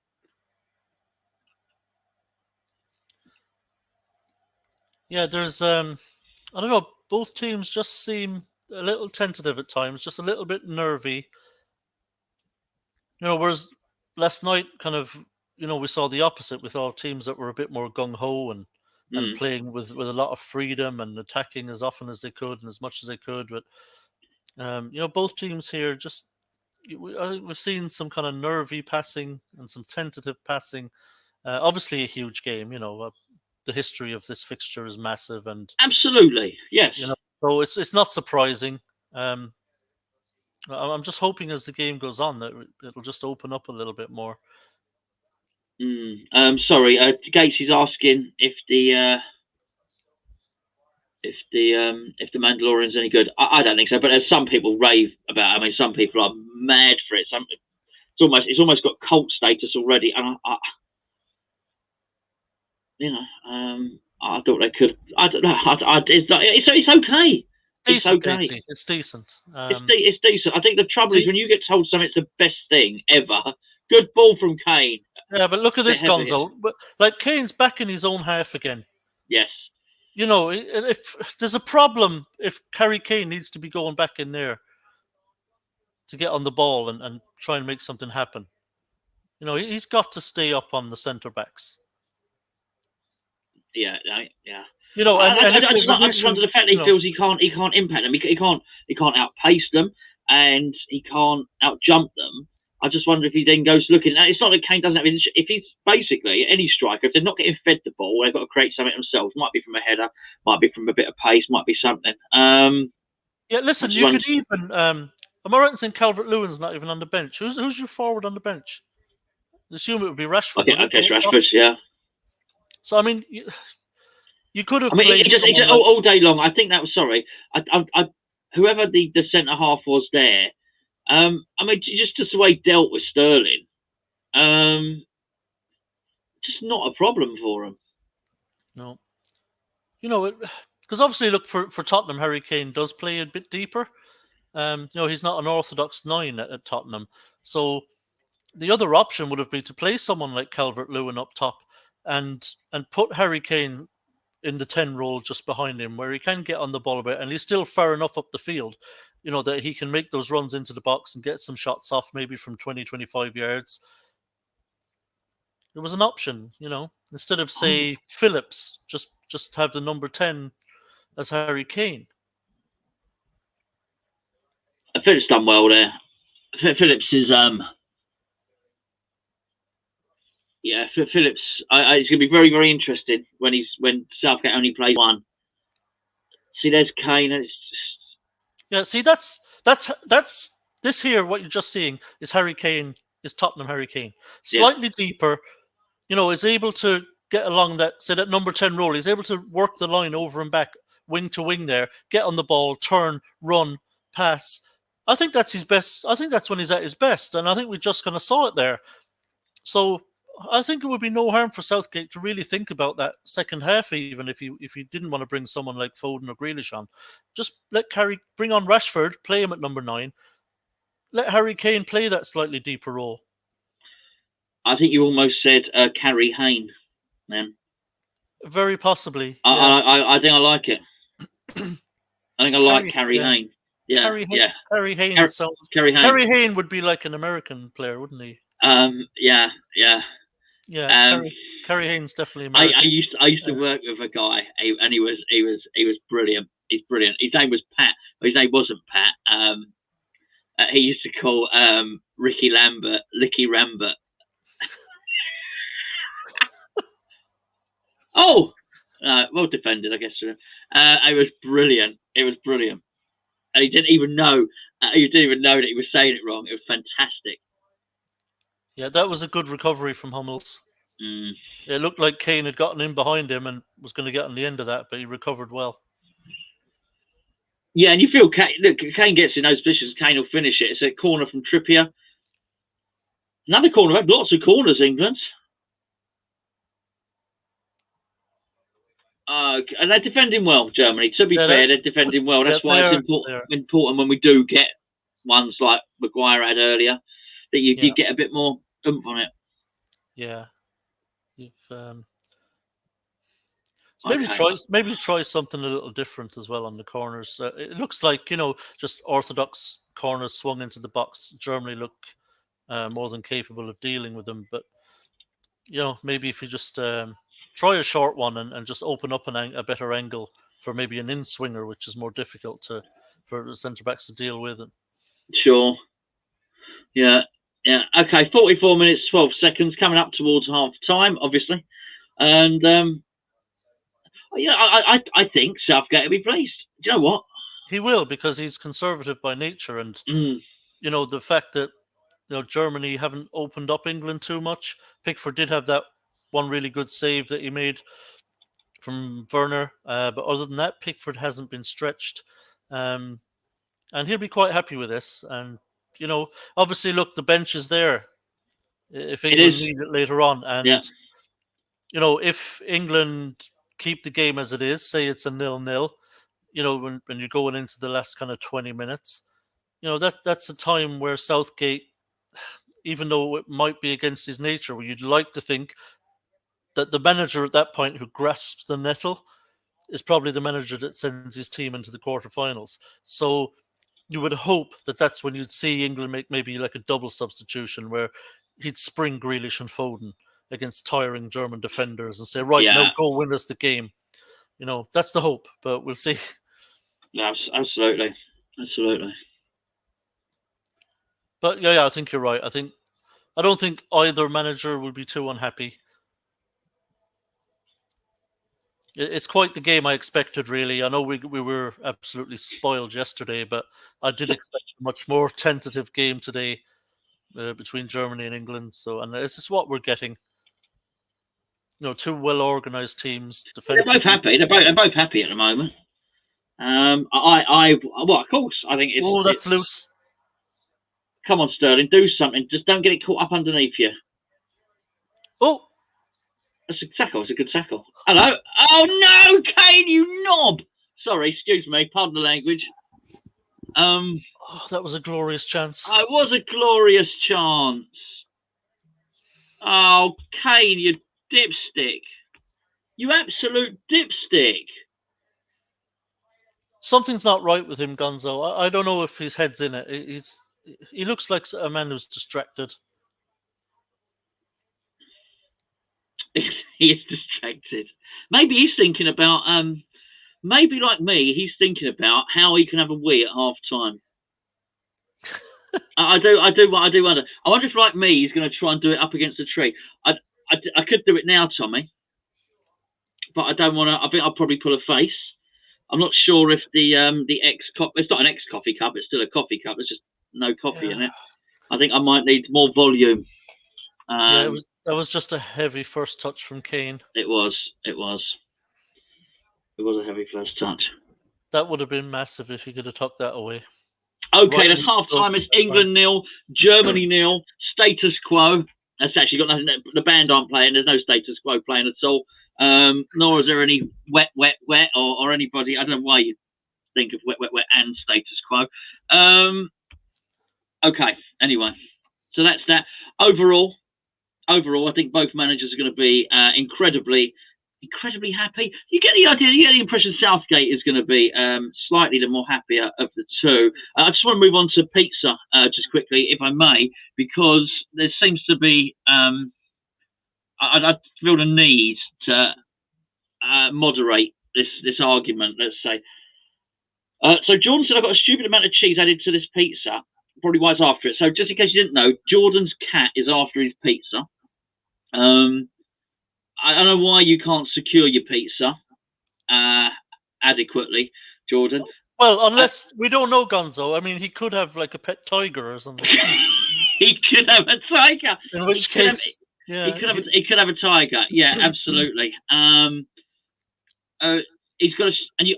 Yeah, there's I don't know, both teams just seem a little tentative at times, just a little bit nervy. You know, whereas last night kind of, you know, we saw the opposite with all teams that were a bit more gung-ho and playing with a lot of freedom and attacking as often as they could and as much as they could. But you know, both teams here just I think we've seen some kind of nervy passing and some tentative passing. Obviously, a huge game. The history of this fixture is massive, and Absolutely, yes. so it's not surprising. I'm just hoping as the game goes on that it'll just open up a little bit more. Sorry, Gates is asking if the Mandalorian's any good. I don't think so, but there's some people rave about it. I mean, some people are mad for it. It's almost got cult status already, and I thought they could. I don't know. It's okay. It's okay. It's decent. It's decent. I think the trouble is when you get told something's the best thing ever. Good ball from Kane. Yeah, but look at this, Gonzo. But like Kane's back in his own half again. Yes. If there's a problem, if Harry Kane needs to be going back in there to get on the ball and try and make something happen, he's got to stay up on the centre backs. Yeah. I just wonder the fact that he feels he can't impact them. He can't outpace them, and he can't outjump them. I just wonder if he then goes looking. It's not that Kane doesn't have it. If he's basically any striker, if they're not getting fed the ball, they've got to create something themselves. Might be from a header, might be from a bit of pace, might be something. Yeah, listen, you could even. Am I right in saying Calvert-Lewin's not even on the bench? Who's your forward on the bench? I assume it would be Rashford. Okay, it's Rashford, yeah. So I mean, you could have. All day long. I think that was whoever the centre half was there. I mean, just the way he dealt with Sterling, just not a problem for him. No, because obviously, look for Tottenham, Harry Kane does play a bit deeper. He's not an orthodox 9 at Tottenham, so the other option would have been to play someone like Calvert-Lewin up top and put Harry Kane in the 10 role just behind him, where he can get on the ball a bit, and he's still far enough up the field. That he can make those runs into the box and get some shots off maybe from 20, 25 yards. It was an option, instead of, say, Phillips, just have the number 10 as Harry Kane. Phillips done well there. Phillips is, Phillips, it's going to be very, very interesting when Southgate only plays one. See, there's Kane, and it's just... Yeah, see, that's this here. What you're just seeing is Harry Kane, is Tottenham Harry Kane, slightly deeper. Is able to get along that number 10 role. He's able to work the line over and back, wing to wing there, get on the ball, turn, run, pass. I think that's his best. I think that's when he's at his best, and I think we just kind of saw it there. So I think it would be no harm for Southgate to really think about that second half, even if you didn't want to bring someone like Foden or Grealish on. Just let bring on Rashford, play him at number 9. Let Harry Kane play that slightly deeper role. I think you almost said Harry Kane, man. Very possibly. I think I like it. I think I like Harry Kane. Yeah, Harry Kane. Harry Kane would be like an American player, wouldn't he? Yeah. Yeah, Harry Kane's definitely American. I used to work with a guy, and he was brilliant. He's brilliant. His name was Pat. His name wasn't Pat. He used to call Ricky Lambert Licky Rambert. Oh, well defended, I guess. It was brilliant. It was brilliant, and he didn't even know. He didn't even know that he was saying it wrong. It was fantastic. Yeah, that was a good recovery from Hummels. It looked like Kane had gotten in behind him and was going to get on the end of that, but he recovered well. Yeah, and you feel Kane gets in those positions, Kane will finish it. It's a corner from Trippier. Another corner. We've had lots of corners, England. And they're defending well, Germany. To be fair, they're defending well. That's why it's important when we do get ones like Maguire had earlier, that you get a bit more oomph on it. Yeah. Maybe try something a little different as well on the corners. It looks like, just orthodox corners swung into the box. Germany look more than capable of dealing with them. But, maybe if you just try a short one and just open up a better angle for maybe an in-swinger, which is more difficult for the centre-backs to deal with. Sure. Yeah. Okay, 44 minutes, 12 seconds, coming up towards half time, obviously. And, I think Southgate will be pleased. Do you know what? He will, because he's conservative by nature. And, the fact that Germany haven't opened up England too much. Pickford did have that one really good save that he made from Werner, but other than that, Pickford hasn't been stretched, and he'll be quite happy with this. And obviously, look, the bench is there if England need it later on, and if England keep the game as it is, say it's a 0-0, when you're going into the last kind of 20 minutes, that's a time where Southgate, even though it might be against his nature, where you'd like to think that the manager at that point who grasps the nettle is probably the manager that sends his team into the quarterfinals. So you would hope that that's when you'd see England make maybe like a double substitution where he'd spring Grealish and Foden against tiring German defenders and say, right, now go win us the game. That's the hope, but we'll see. Absolutely. But yeah, I think you're right. I don't think either manager will be too unhappy. It's quite the game I expected, really. I know we were absolutely spoiled yesterday, but I did expect a much more tentative game today between Germany and England. And this is what we're getting. Two well-organized teams. They're both happy. They're both happy at the moment. Well, of course, I think it's. Oh, that's loose. Come on, Sterling, do something. Just don't get it caught up underneath you. Oh. That's a tackle. It's a good tackle. Hello. Oh, no, Kane, you knob. Sorry, excuse me. Pardon the language. That was a glorious chance. It was a glorious chance. Oh, Kane, you dipstick. You absolute dipstick. Something's not right with him, Gonzo. I don't know if his head's in it. He looks like a man who's distracted. He is distracted. Maybe he's thinking about, maybe like me, he's thinking about how he can have a wee at half time. I do wonder. I wonder if, like me, he's going to try and do it up against a tree. I could do it now, Tommy, but I don't want to. I think I'll probably pull a face. I'm not sure if the it's not an ex-coffee cup, it's still a coffee cup. There's just no coffee in it. I think I might need more volume. That was just a heavy first touch from Kane. It was a heavy first touch. That would have been massive if he could have tucked that away. Okay, that's half time. It's England 0, Germany 0. Status quo. That's actually got nothing. The band aren't playing. There's no status quo playing at all. Nor is there any wet or anybody. I don't know why you think of wet and status quo. Okay. Anyway, so that's that. Overall, I think both managers are going to be incredibly happy. You get the idea. You get the impression Southgate is going to be slightly the more happier of the two. I just want to move on to pizza just quickly, if I may, because there seems to be. I feel the need to moderate this argument. Let's say. So Jordan said, "I've got a stupid amount of cheese added to this pizza. Probably why it's after it." So just in case you didn't know, Jordan's cat is after his pizza. I don't know why you can't secure your pizza adequately, Jordan. Well, unless we don't know Gonzo. I mean, he could have like a pet tiger or something. He could have a tiger. In which case, he could have a tiger. Yeah, absolutely. He's got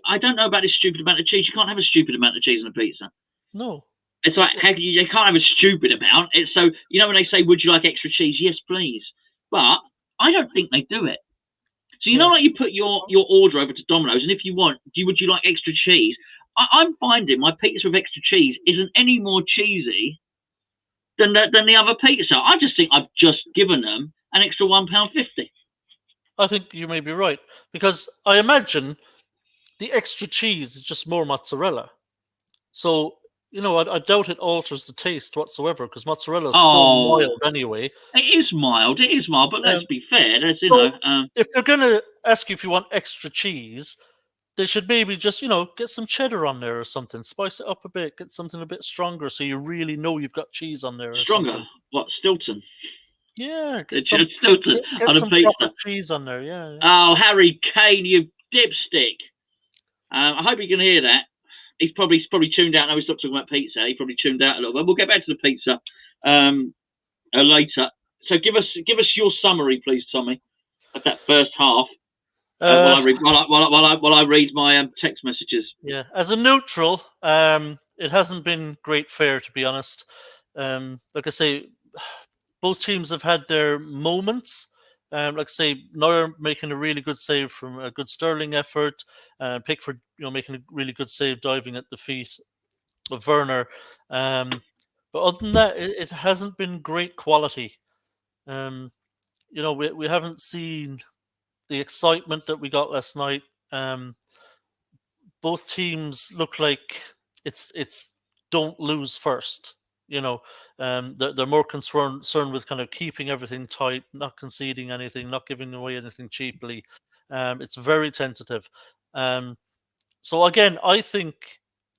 I don't know about this stupid amount of cheese. You can't have a stupid amount of cheese on a pizza. No. It's like you can't have a stupid amount. It's so when they say, "Would you like extra cheese?" Yes, please. But I don't think they do it. So like you put your order over to Domino's, and if you want, would you like extra cheese? I'm finding my pizza with extra cheese isn't any more cheesy than the other pizza. I just think I've just given them an extra £1.50. I think you may be right, because I imagine the extra cheese is just more mozzarella. So I doubt it alters the taste whatsoever, because mozzarella is so mild anyway. It is mild, but let's be fair. If they're going to ask you if you want extra cheese, they should maybe just, get some cheddar on there or something. Spice it up a bit. Get something a bit stronger so you really know you've got cheese on there or Stronger? something. What, Stilton? Yeah, It's Stilton get on a some pizza. proper cheese on there, yeah. Oh, Harry Kane, you dipstick. I hope you can hear that. He's probably tuned out. Now we stopped talking about pizza. He probably tuned out a little bit. We'll get back to the pizza later. So give us your summary, please, Tommy, of that first half. While I read my text messages. Yeah, as a neutral, it hasn't been great fare, to be honest. Like I say, both teams have had their moments. Like I say, Neuer making a really good save from a good Sterling effort, Pickford, making a really good save diving at the feet of Werner. But other than that, it hasn't been great quality. We haven't seen the excitement that we got last night. Both teams look like it's don't lose first. They're more concerned with kind of keeping everything tight, not conceding anything, not giving away anything cheaply. It's very tentative. So again, I think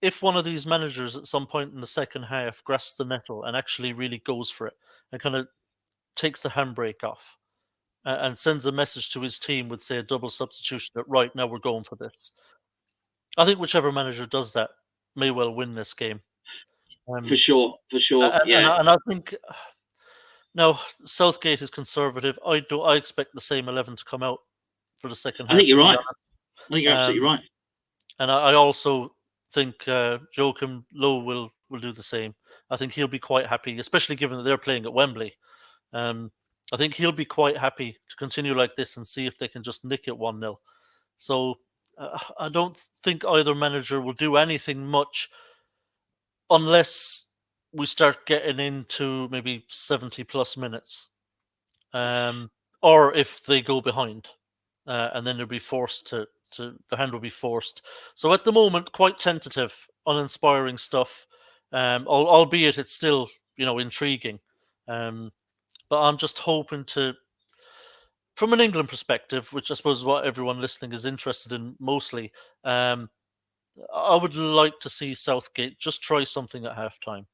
if one of these managers at some point in the second half grasps the nettle and actually really goes for it and kind of takes the handbrake off and sends a message to his team with, say, a double substitution that, right, now we're going for this. I think whichever manager does that may well win this game. For sure. And I think now Southgate is conservative. I expect the same 11 to come out for the second half. I think you're right. I think you're absolutely right. And I also think Joachim Low will do the same. I think he'll be quite happy, especially given that they're playing at Wembley. I think he'll be quite happy to continue like this and see if they can just nick it 1-0. So I don't think either manager will do anything much unless we start getting into maybe 70 plus minutes, or if they go behind, and then they'll be forced to the hand will be forced. So at the moment, quite tentative, uninspiring stuff, albeit it's still intriguing. But I'm just hoping to, from an England perspective, which I suppose is what everyone listening is interested in mostly, I would like to see Southgate just try something at halftime.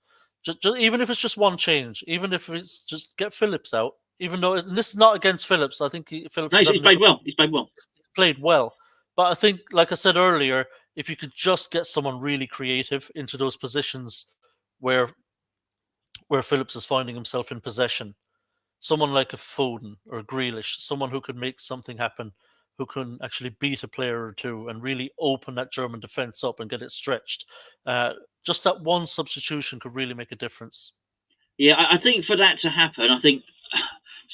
Just even if it's just one change, even if it's just get Phillips out, even though this is not against Phillips. I think Phillips he's played well. He's played well. But I think, like I said earlier, if you could just get someone really creative into those positions where Phillips is finding himself in possession, someone like a Foden or a Grealish, someone who could make something happen, who can actually beat a player or two and really open that German defence up and get it stretched. Just that one substitution could really make a difference. Yeah, I think for that to happen, I think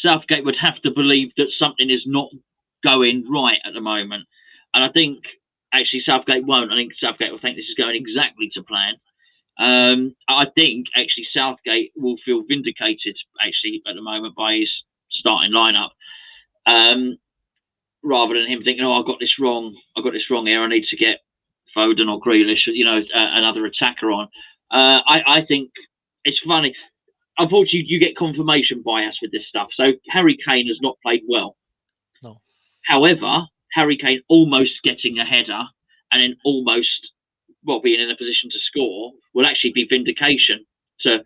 Southgate would have to believe that something is not going right at the moment. And I think actually Southgate won't. I think Southgate will think this is going exactly to plan. I think actually Southgate will feel vindicated actually at the moment by his starting lineup, rather than him thinking, "Oh, I got this wrong here. I need to get Foden or Grealish, another attacker on." I think it's funny. Unfortunately, you get confirmation bias with this stuff. So Harry Kane has not played well. No. However, Harry Kane almost getting a header and then almost being in a position to score will actually be vindication to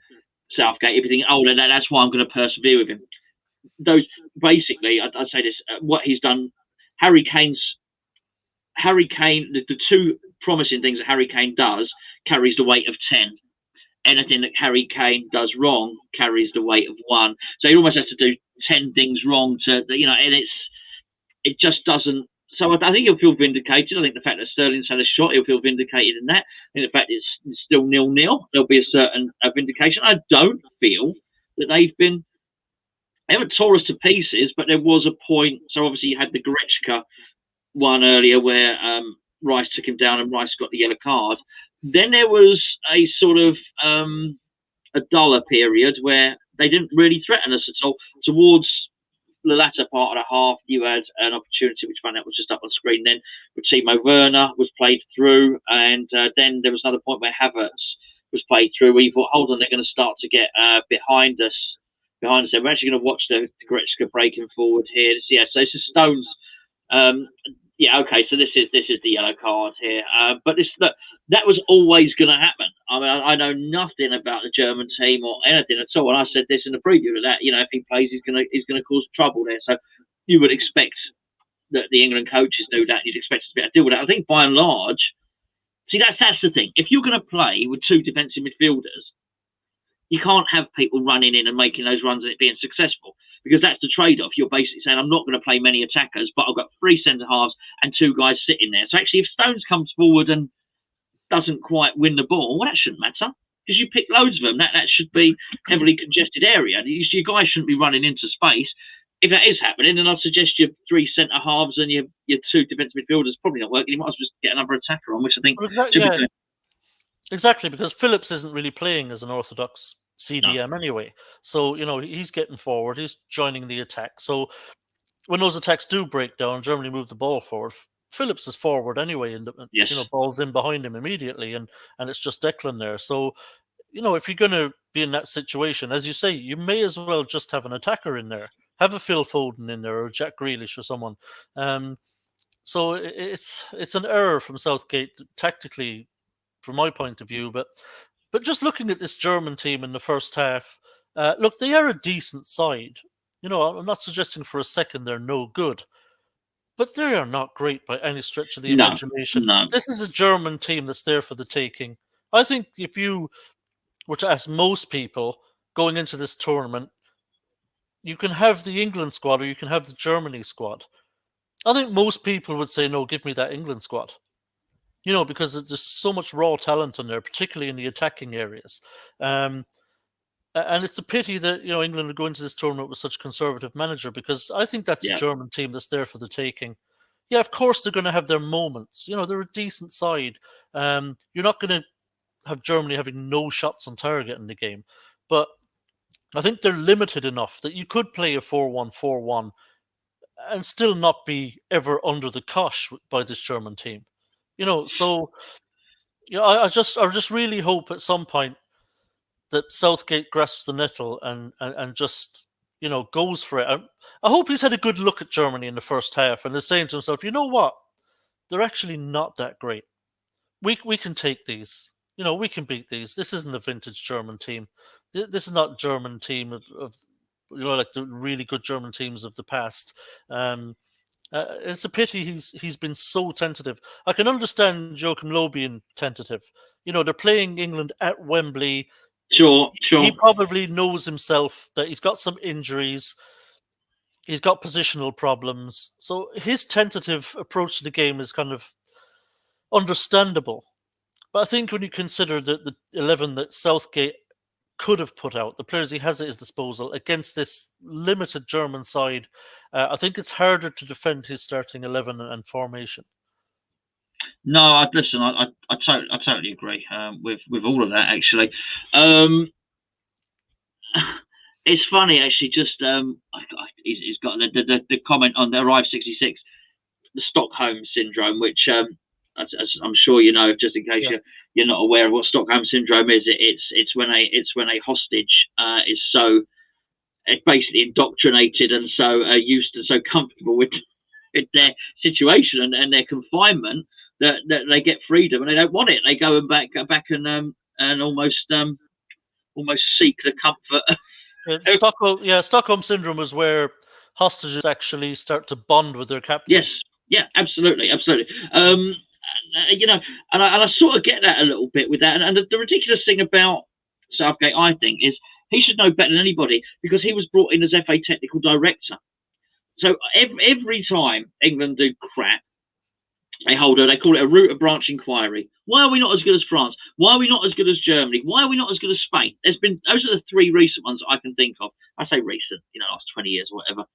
Southgate. Everything. Oh, that's why I'm going to persevere with him. Those basically, I'd say this: what he's done, Harry Kane. The two promising things that Harry Kane does carries the weight of 10. Anything that Harry Kane does wrong carries the weight of 1. So he almost has to do 10 things wrong to, and it just doesn't. So I think he'll feel vindicated. I think the fact that Sterling's had a shot, he'll feel vindicated in that. I think the fact it's still 0-0, there'll be a certain vindication. I don't feel that they haven't tore us to pieces, but there was a point. So obviously you had the Goretzka one earlier where Rice took him down and Rice got the yellow card. Then there was a sort of a duller period where they didn't really threaten us at all. Towards the latter part of the half, you had an opportunity, which found out was just up on screen then, with Timo Werner was played through, and then there was another point where Havertz was played through, where you thought, hold on, they're going to start to get behind us. We're actually going to watch the Goretzka breaking forward here. Yeah, so this is Stones. Yeah, okay. So this is the yellow card here, but that was always going to happen. I mean, I know nothing about the German team or anything at all, and I said this in the preview of that. If he plays, he's gonna cause trouble there. So you would expect that the England coaches do that. You'd expect us to be able to deal with that. I think by and large, see that's the thing. If you're going to play with two defensive midfielders, you can't have people running in and making those runs and it being successful, because that's the trade-off. You're basically saying, I'm not going to play many attackers, but I've got 3 centre-halves and 2 guys sitting there. So actually, if Stones comes forward and doesn't quite win the ball, well, that shouldn't matter, because you pick loads of them. That should be heavily congested area. Your guys shouldn't be running into space. If that is happening, then I'd suggest your 3 centre-halves and your 2 defensive midfielders probably not working. You might as well just get another attacker on, which I think... Exactly, because Phillips isn't really playing as an orthodox CDM anyway. So, he's getting forward, he's joining the attack. So when those attacks do break down, Germany move the ball forward, Phillips is forward anyway, and ball's in behind him immediately, and it's just Declan there. So, if you're going to be in that situation, as you say, you may as well just have an attacker in there. Have a Phil Foden in there, or Jack Grealish or someone. So it's an error from Southgate tactically, from my point of view. But just looking at this German team in the first half, look, they are a decent side. I'm not suggesting for a second they're no good, but they are not great by any stretch of the imagination. No. This is a German team that's there for the taking. I think if you were to ask most people going into this tournament, you can have the England squad or you can have the Germany squad. I think most people would say, no, give me that England squad. Because there's so much raw talent in there, particularly in the attacking areas. And it's a pity that, England are going to this tournament with such a conservative manager, because I think that's a German team that's there for the taking. Yeah, of course they're going to have their moments. They're a decent side. You're not going to have Germany having no shots on target in the game. But I think they're limited enough that you could play a 4-1-4-1 and still not be ever under the cosh by this German team. So I just really hope at some point that Southgate grasps the nettle and just goes for it. I hope he's had a good look at Germany in the first half and is saying to himself, you know what, they're actually not that great. We can take these. We can beat these. This isn't a vintage German team. This is not a German team of like the really good German teams of the past. It's a pity he's been so tentative. I can understand Joachim Low being tentative. They're playing England at Wembley. Sure. He probably knows himself that he's got some injuries. He's got positional problems. So his tentative approach to the game is kind of understandable. But I think when you consider the 11 that Southgate could have put out, the players he has at his disposal against this limited German side, I think it's harder to defend his starting 11 and formation. No, listen, I totally agree with all of that, actually. It's funny, actually, just he's got the comment on the Arrive 66, the Stockholm syndrome, which as I'm sure you know, just in case you're not aware of what Stockholm syndrome is. It's when a hostage is so basically indoctrinated and so used and so comfortable with their situation and their confinement that they get freedom and they don't want it. They go back and almost seek the comfort. Stockholm syndrome is where hostages actually start to bond with their captors. Yes, yeah, absolutely. And I sort of get that a little bit with that. And the ridiculous thing about Southgate, I think, is he should know better than anybody, because he was brought in as FA technical director. So every time England do crap, they call it a root of branch inquiry. Why are we not as good as France? Why are we not as good as Germany? Why are we not as good as Spain? Those are the 3 recent ones I can think of. I say recent, last 20 years or whatever.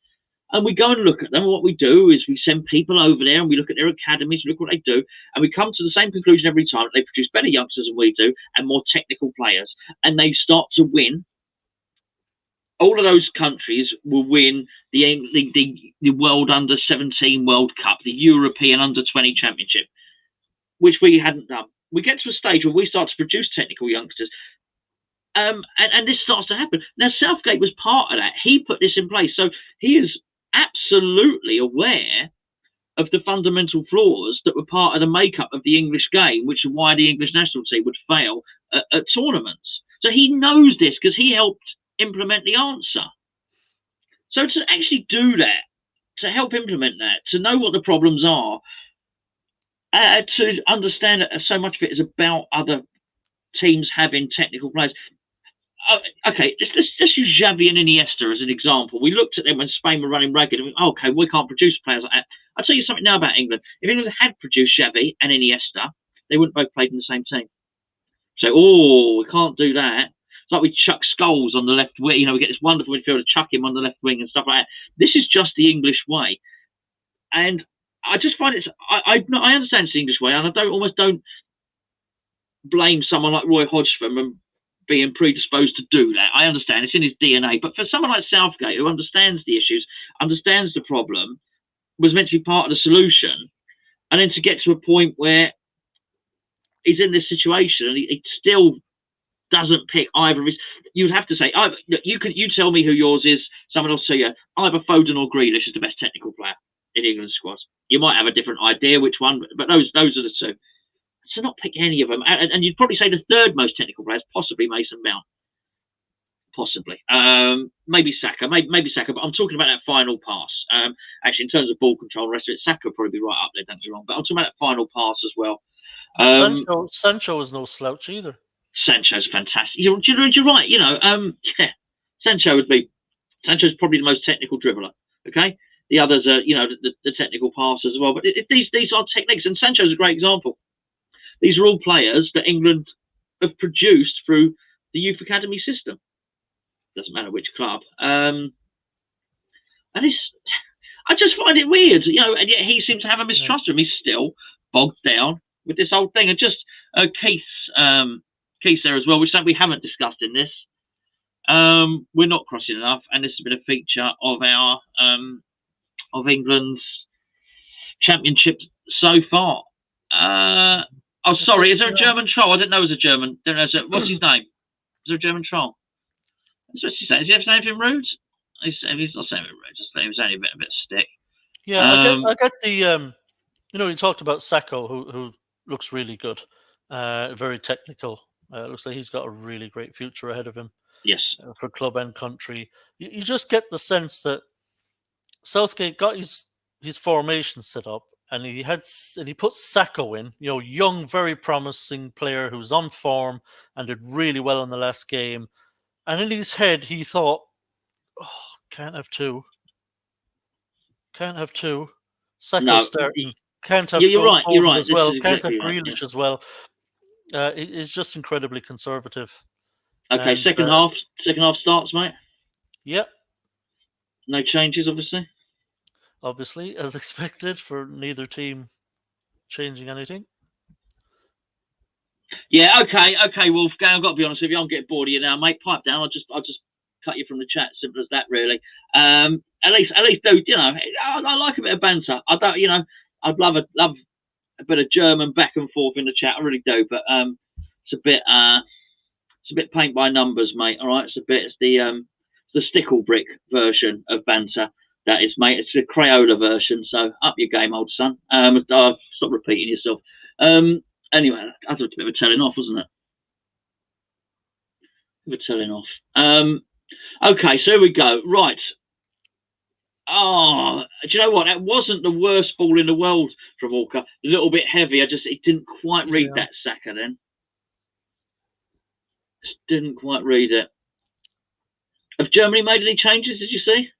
And we go and look at them. And what we do is we send people over there and we look at their academies, look what they do, and we come to the same conclusion every time. They produce better youngsters than we do and more technical players. And they start to win. All of those countries will win the World Under-17 World Cup, the European Under-20 Championship, which we hadn't done. We get to a stage where we start to produce technical youngsters. And this starts to happen. Now, Southgate was part of that. He put this in place. So he is absolutely aware of the fundamental flaws that were part of the makeup of the English game, which is why the English national team would fail at tournaments. So he knows this because he helped implement the answer. So to actually do that, to help implement that, to know what the problems are, to understand that so much of it is about other teams having technical players. Okay, let's use Xavi and Iniesta as an example. We looked at them when Spain were running ragged and we went, okay, we can't produce players like that. I'll tell you something now about England. If England had produced Xavi and Iniesta, they wouldn't both played in the same team. So, we can't do that. It's like we chuck Scholes on the left wing. We get this wonderful midfielder, chuck him on the left wing and stuff like that. This is just the English way. And I just find I understand it's the English way, and I almost don't blame someone like Roy Hodgson and being predisposed to do that. I understand it's in his DNA, but for someone like Southgate, who understands the issues, understands the problem, was meant to be part of the solution, and then to get to a point where he's in this situation and he still doesn't pick either of his. You'd have to say, you tell me who yours is. Someone else tell you either Foden or Grealish is the best technical player in England's squad. You might have a different idea which one, but those are the two. So not pick any of them. And you'd probably say the third most technical player is possibly Mason Mount. Possibly. Maybe Saka. Maybe Saka, but I'm talking about that final pass. Actually, in terms of ball control, the rest of it, Saka would probably be right up there, don't get me wrong. But I'm talking about that final pass as well. Sancho is no slouch either. Sancho's fantastic. You're right. Sancho's probably the most technical dribbler. Okay, the others are, the technical passers as well. But these are techniques, and Sancho's a great example. These are all players that England have produced through the youth academy system. Doesn't matter which club. And I just find it weird, and yet he seems to have a mistrust of him. He's still bogged down with this whole thing. And just Keith there as well, which we haven't discussed in this. We're not crossing enough, and this has been a feature of our of England's championship so far. Sorry, is there a German troll? I didn't know it was a German. What's his name? Is there a German troll? That's what she said. Is he ever saying anything rude? He's not saying anything rude. Just he was only a bit stick. Yeah, I get the. You talked about Sacco, who looks really good, very technical. Looks like he's got a really great future ahead of him. Yes, for club and country. You just get the sense that Southgate got his formation set up, and he put Sacco in, young, very promising player who's on form and did really well in the last game. And in his head, he thought, can't have two. Sacco starting. Can't have you're right as well. Can't have Grealish as well. It's just incredibly conservative. Okay, and, second half starts, mate. Yep. No changes, obviously. Obviously, as expected, for neither team changing anything. Yeah, okay, Wolfgang. I've got to be honest with you. I'm getting bored of you now, mate. Pipe down. I'll just cut you from the chat. Simple as that, really. At least, dude. I like a bit of banter. I don't, I'd love a bit of German back and forth in the chat. I really do. But it's a bit paint by numbers, mate. All right, it's the stickle brick version of banter. That is, mate. It's the Crayola version. So up your game, old son. Stop repeating yourself. Anyway, that was a bit of a telling off, wasn't it? Okay, so here we go. Right. Oh, do you know what? That wasn't the worst ball in the world from Walker. A little bit heavy. It didn't quite read that Saka then. Just didn't quite read it. Have Germany made any changes, did you see?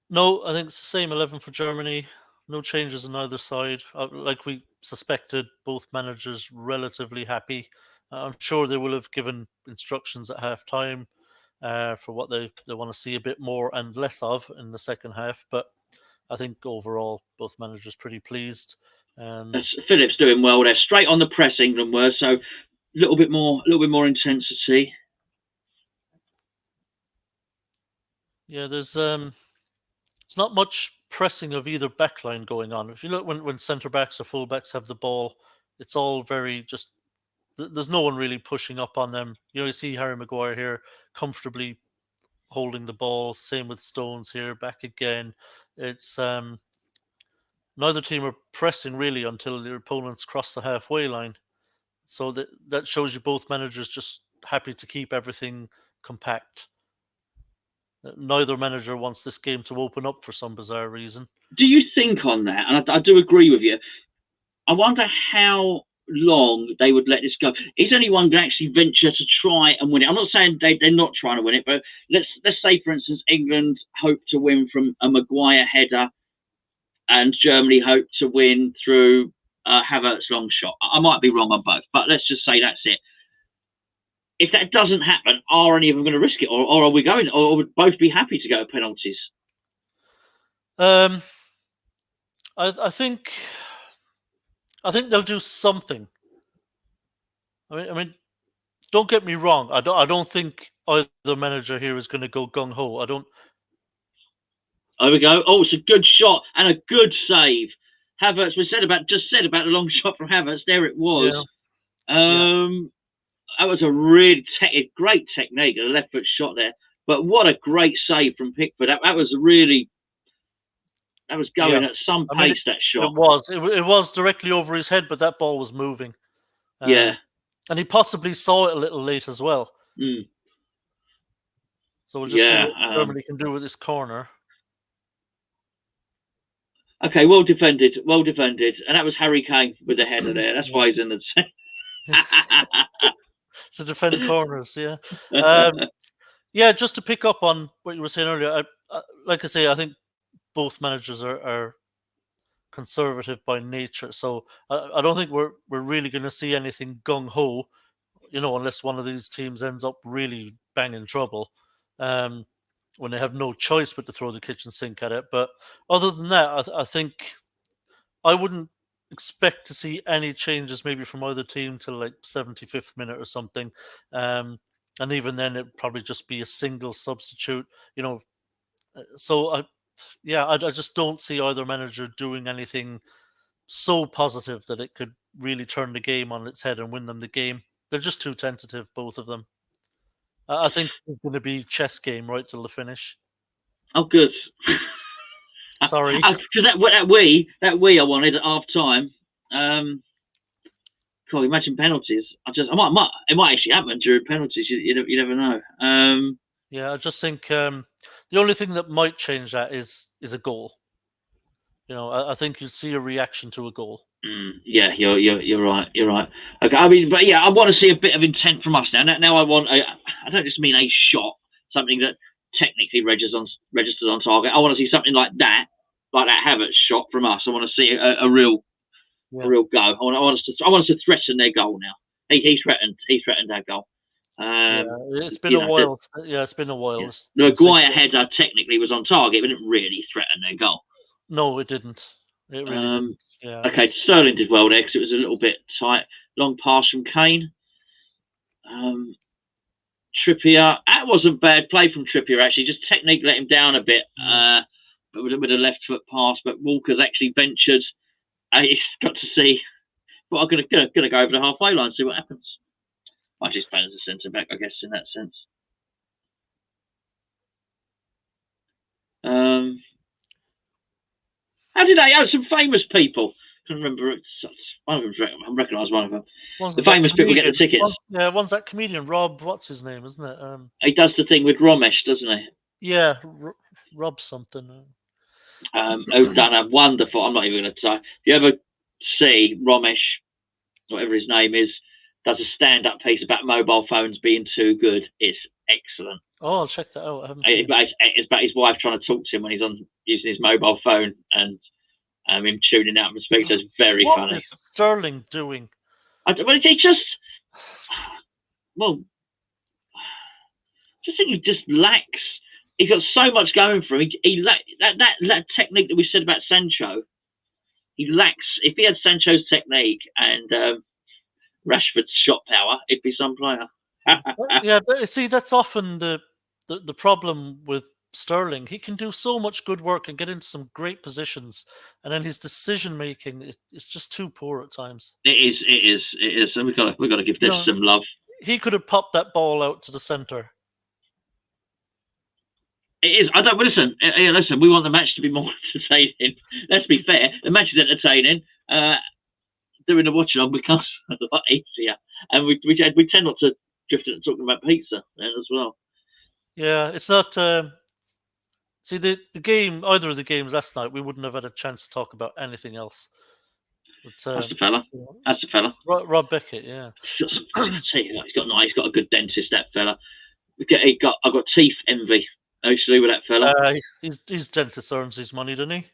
No, I think it's the same 11 for Germany. No changes on either side. Like we suspected, both managers relatively happy. I'm sure they will have given instructions at half-time for what they want to see a bit more and less of in the second half. But I think overall, both managers pretty pleased. Phillips doing well there. Straight on the press, England were. So a little bit more intensity. Yeah, there's not much pressing of either backline going on. If you look when centre backs or full backs have the ball, it's all very just. There's no one really pushing up on them. You see Harry Maguire here comfortably holding the ball. Same with Stones here, back again. It's neither team are pressing really until their opponents cross the halfway line. So that shows you both managers just happy to keep everything compact. Neither manager wants this game to open up for some bizarre reason. Do you think on that? And I do agree with you. I wonder how long they would let this go. Is anyone going to actually venture to try and win it? I'm not saying they're not trying to win it, but let's say, for instance, England hope to win from a Maguire header and Germany hope to win through Havertz's long shot. I might be wrong on both, but let's just say that's it. If that doesn't happen, are any of them going to risk it, or are we going, or would both be happy to go to penalties? I think they'll do something. I mean, don't get me wrong. I don't think either manager here is going to go gung ho. I don't. There we go. Oh, it's a good shot and a good save. Havertz, we said about the long shot from Havertz. There it was. Yeah. That was a really great technique, a left foot shot there. But what a great save from Pickford. That was really. That was going at some pace. That shot. It was directly over his head, but that ball was moving. Yeah. And he possibly saw it a little late as well. Mm. So we'll just see what Germany can do with this corner. Okay, well defended, and that was Harry Kane with the header there. That's why he's in the. To defend corners, yeah. Just to pick up on what you were saying earlier, like I say, I think both managers are conservative by nature, so I don't think we're really going to see anything gung ho, unless one of these teams ends up really banging trouble, when they have no choice but to throw the kitchen sink at it. But other than that, I think I wouldn't expect to see any changes maybe from either team till like 75th minute or something, and even then it'd probably just be a single substitute, so I just don't see either manager doing anything so positive that it could really turn the game on its head and win them the game. They're just too tentative, both of them. I think it's going to be chess game right till the finish. Oh, good. Sorry, because that wee I wanted at half time. God, imagine penalties. It might actually happen during penalties. You never know. I just think the only thing that might change that is a goal. I think you'll see a reaction to a goal. Yeah, you're right. You're right. Okay, I mean, but yeah, I want to see a bit of intent from us now. Now I want. I don't just mean a shot, something that technically registers on target. I want to see something like that Havertz shot from us. I want to see a real go. I want us to threaten their goal now. He threatened our goal. It's been a while. It's been a while. Yeah. The Maguire header technically was on target, but didn't really threaten their goal. No, it didn't. It really didn't. Yeah. Okay, Sterling did well there because it was a little bit tight. Long pass from Kane. Trippier. That wasn't bad play from Trippier, actually. Just technique let him down a bit with a left foot pass. But Walker's actually ventured. He's got to see. Well, I'm going to go over the halfway line and see what happens. Might just play as a centre back, I guess, in that sense. How did they? Oh, some famous people. I can't remember. One of them. I recognise one of them. The famous people get the tickets. One's that comedian, Rob. What's his name, isn't it? He does the thing with Ramesh, doesn't he? Yeah, Rob something. Who's done a wonderful. I'm not even going to say. If you ever see Ramesh, whatever his name is, does a stand-up piece about mobile phones being too good, it's excellent. Oh, I'll check that out. It's about his wife trying to talk to him when he's using his mobile phone and him tuning out from speakers. Very funny. What is Sterling doing? He just think he just lacks. He's got so much going for him. He that technique that we said about Sancho. He lacks. If he had Sancho's technique and Rashford's shot power, it'd be some player. Yeah, but see, that's often the problem with Sterling. He can do so much good work and get into some great positions, and then his decision making is just too poor at times. It is, and we've got to give this some love. He could have popped that ball out to the centre. It is. I don't. Well, listen. Listen. We want the match to be more entertaining. Let's be fair. The match is entertaining. Doing the watch-along becomes a lot easier, and we tend not to drift into talking about pizza then as well. Yeah, it's not. See the game. Either of the games last night, we wouldn't have had a chance to talk about anything else. But, That's the fella. That's the fella. Rob Beckett. Yeah. He's got a good dentist. That fella. I've got teeth envy. Actually, with that fella. His dentist earns his money, doesn't he?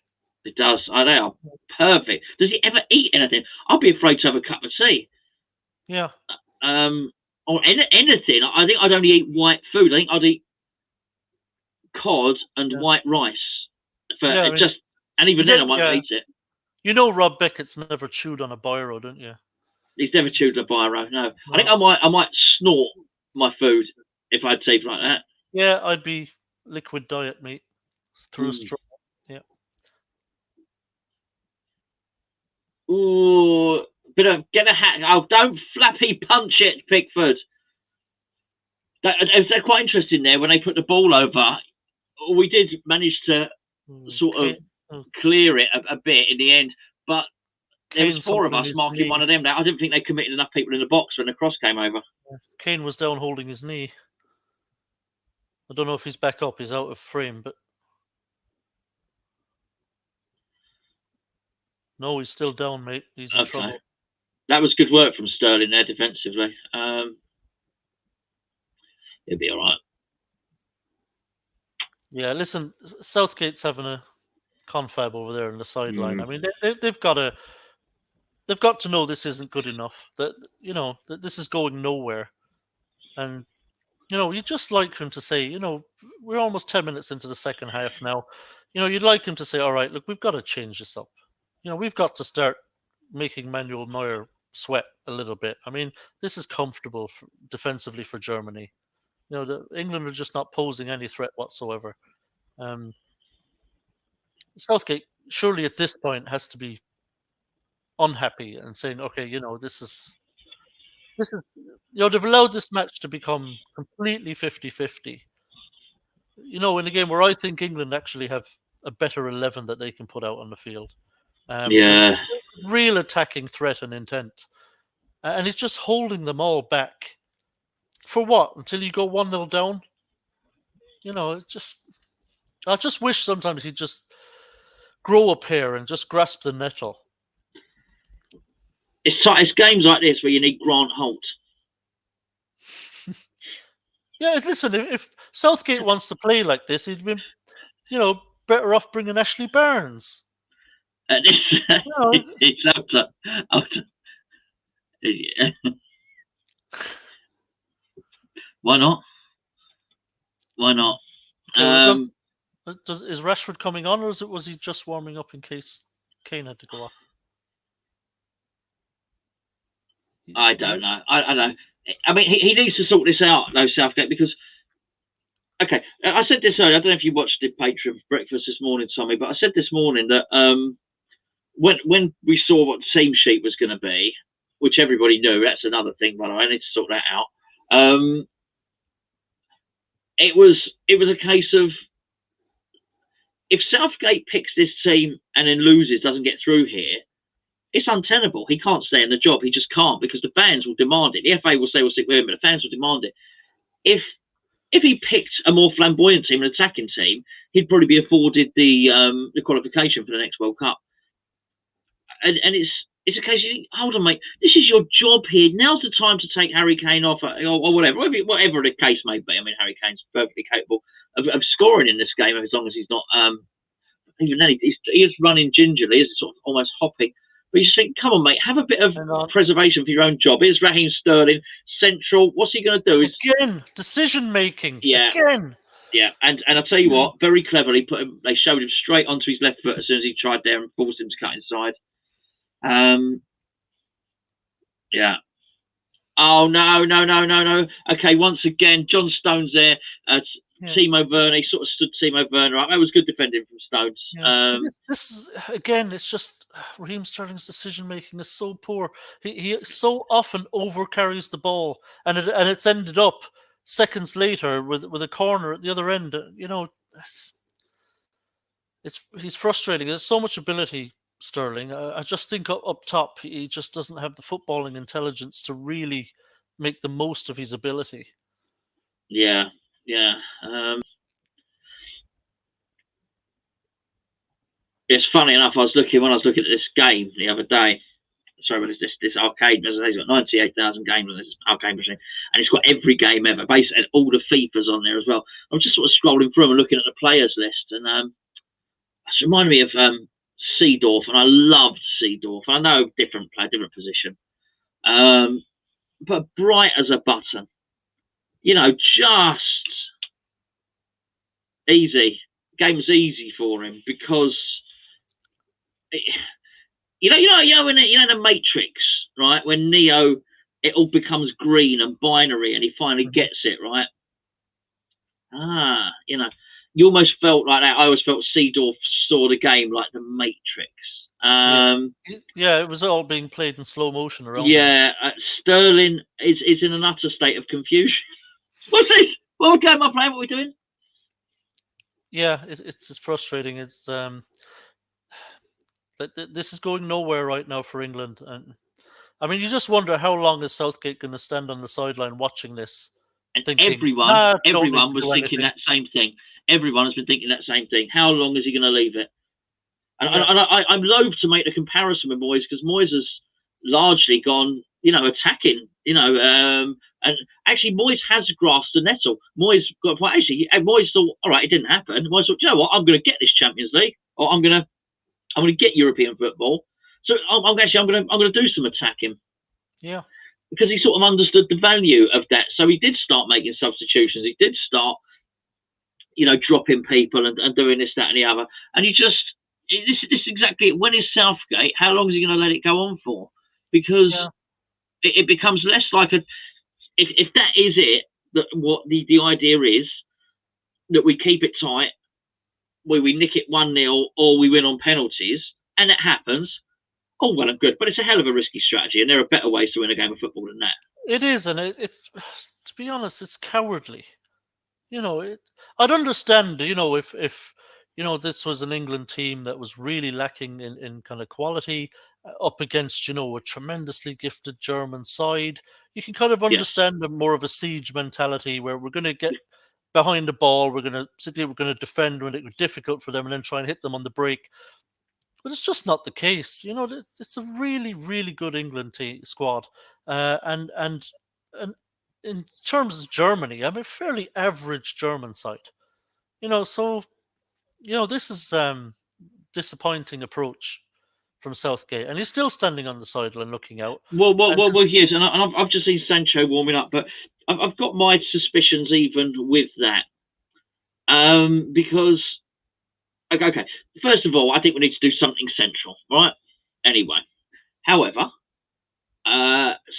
It does. They are perfect. Does he ever eat anything? I'll be afraid to have a cup of tea. Yeah. Or anything. I think I'd only eat white food. I think I'd eat cod and white rice. And even then I won't eat it. You know, Rob Beckett's never chewed on a biro, don't you? He's never chewed on a biro. No. I think I might snort my food if I had teeth like that. Yeah, I'd be liquid diet meat through a straw. Yeah. Ooh, get a hat. Oh, don't flappy punch it, Pickford. They're quite interesting there when they put the ball over. We did manage to sort of clear it a bit in the end, but there was four of us marking one of them. I didn't think they committed enough people in the box when the cross came over. Kane was down holding his knee. I don't know if he's back up. He's out of frame, but no, he's still down, mate. He's in trouble. That was good work from Sterling there defensively. He'll be all right. Yeah, listen, Southgate's having a confab over there on the sideline. I mean, they've got to know this isn't good enough. That this is going nowhere, and you'd just like him to say, we're almost 10 minutes into the second half now. You'd like him to say, all right, look, we've got to change this up. We've got to start making Manuel Neuer sweat a little bit. I mean, this is comfortable defensively for Germany. England are just not posing any threat whatsoever. Southgate surely at this point has to be unhappy and saying, okay, this is they've allowed this match to become completely 50-50. In a game where I think England actually have a better 11 that they can put out on the field. Real attacking threat and intent. And it's just holding them all back. For what? Until you go 1-0 down? I just wish sometimes he'd just grow a pair and just grasp the nettle. It's games like this where you need Grant Holt. Yeah, listen, if Southgate wants to play like this, he'd be, better off bringing Ashley Barnes. It's after. Yeah. Why not? Is Rashford coming on, or was he just warming up in case Kane had to go off? I don't know. I know. I mean, he needs to sort this out, though, Southgate, because. Okay, I said this earlier. I don't know if you watched the Patreon breakfast this morning, Tommy, but I said this morning that when we saw what the team sheet was going to be, which everybody knew, that's another thing, by the way. I need to sort that out. It was a case of if Southgate picks this team and then loses, doesn't get through here, it's untenable. He can't stay in the job. He just can't, because the fans will demand it. The FA will say we'll stick with him, but the fans will demand it. If he picked a more flamboyant team, an attacking team, he'd probably be afforded the qualification for the next World Cup. And it's a case you think, hold on, mate, this is your job here. Now's the time to take Harry Kane off, or whatever the case may be. I mean, Harry Kane's perfectly capable of scoring in this game as long as he's not. Even then, he is running gingerly, is sort of almost hopping. But you just think, come on, mate, have a bit of preservation for your own job. Here's Raheem Sterling, central. What's he going to do? Again, decision making. Yeah. Again. Yeah, and I'll tell you what, very cleverly they showed him straight onto his left foot as soon as he tried there and forced him to cut inside. Yeah. Oh, no. Okay, once again, John Stones there. Timo Werner, he sort of stood Timo Werner up. That was good defending from Stones. Yeah. So this is, again, it's just Raheem Sterling's decision-making is so poor. He so often overcarries the ball, and it's ended up seconds later with a corner at the other end. he's frustrating. There's so much ability, Sterling. I just think up top he just doesn't have the footballing intelligence to really make the most of his ability. Yeah. It's funny enough. When I was looking at this game the other day. Sorry, but it's this arcade. He's got 98,000 games on this arcade machine, and it's got every game ever. Basically, all the FIFAs on there as well. I'm just sort of scrolling through them and looking at the players list, and it's reminded me of Seedorf, and I loved Seedorf. I know different position, but bright as a button. Just easy. Game's easy for him because. In the Matrix, right? When Neo, it all becomes green and binary, and he finally gets it, right? You almost felt like that. I always felt Seedorf saw the game like the Matrix. Yeah, it was all being played in slow motion around. Yeah, Sterling is in an utter state of confusion. What's this? What game am I playing? What are we doing? Yeah, it's frustrating. It's this is going nowhere right now for England, and I mean, you just wonder how long is Southgate going to stand on the sideline watching this, and thinking, everyone was thinking that same thing. Everyone has been thinking that same thing. How long is he going to leave it? And I'm loath to make the comparison with Moyes because Moyes has largely gone, attacking, and actually Moyes has grasped the nettle. Moyes thought, all right, it didn't happen. Moyes thought, you know what, I'm going to get this Champions League, or I'm going to get European football. So I'm going to do some attacking. Yeah. Because he sort of understood the value of that. So he did start making substitutions. He did start, dropping people and doing this, that, and the other. And this is exactly it. When is Southgate? How long is he going to let it go on for? Because it becomes less like if that is it, that what the idea is that we keep it tight, where we nick it 1-0 or we win on penalties, and it happens. Oh, well and good, but it's a hell of a risky strategy, and there are better ways to win a game of football than that. It is, and it's to be honest, it's cowardly. I'd understand, if this was an England team that was really lacking in kind of quality up against, a tremendously gifted German side. You can kind of understand more of a siege mentality where we're going to get behind the ball, we're going to sit there, we're going to defend when it was difficult for them, and then try and hit them on the break. But it's just not the case. It's a really, really good England squad, and in terms of Germany, I'm a fairly average German side. So this is disappointing approach from Southgate, and he's still standing on the sideline looking out. Well, he is, and I've just seen Sancho warming up, but I've got my suspicions even with that, because. Okay. First of all, I think we need to do something central, right? Anyway, however,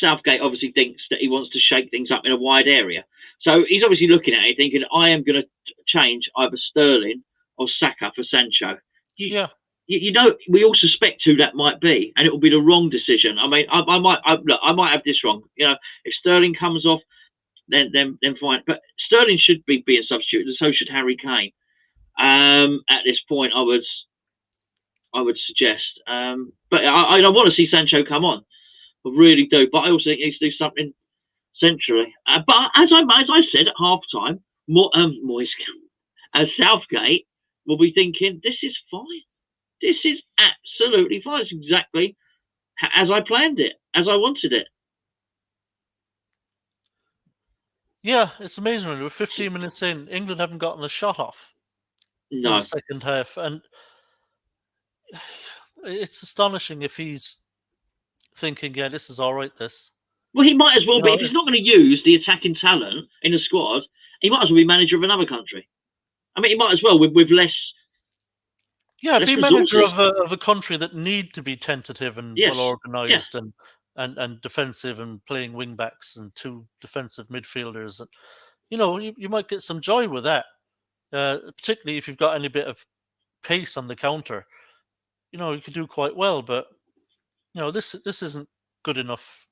Southgate obviously thinks that he wants to shake things up in a wide area. So he's obviously looking at it thinking, I am going to change either Sterling or Saka for Sancho. We all suspect who that might be, and it will be the wrong decision. I mean, I might have this wrong. If Sterling comes off, then fine. But Sterling should be being substituted, and so should Harry Kane. At this point, I would suggest, but I want to see Sancho come on. I really do, but I also think he needs to do something centrally. But as I said at half time, Moyes, Southgate will be thinking, this is fine. This is absolutely fine. It's exactly as I planned it, as I wanted it. Yeah, it's amazing. We're 15 minutes in. England haven't gotten a shot off. No. In the second half, and it's astonishing if he's thinking, yeah, this is all right, this. Well, he might as well be. If he's not going to use the attacking talent in the squad, he might as well be manager of another country. I mean, he might as well with less. Yeah, be manager of a country that need to be tentative and well organised and defensive and playing wing backs and 2 defensive midfielders. You might get some joy with that. Particularly if you've got any bit of pace on the counter, you could do quite well. But this isn't good enough.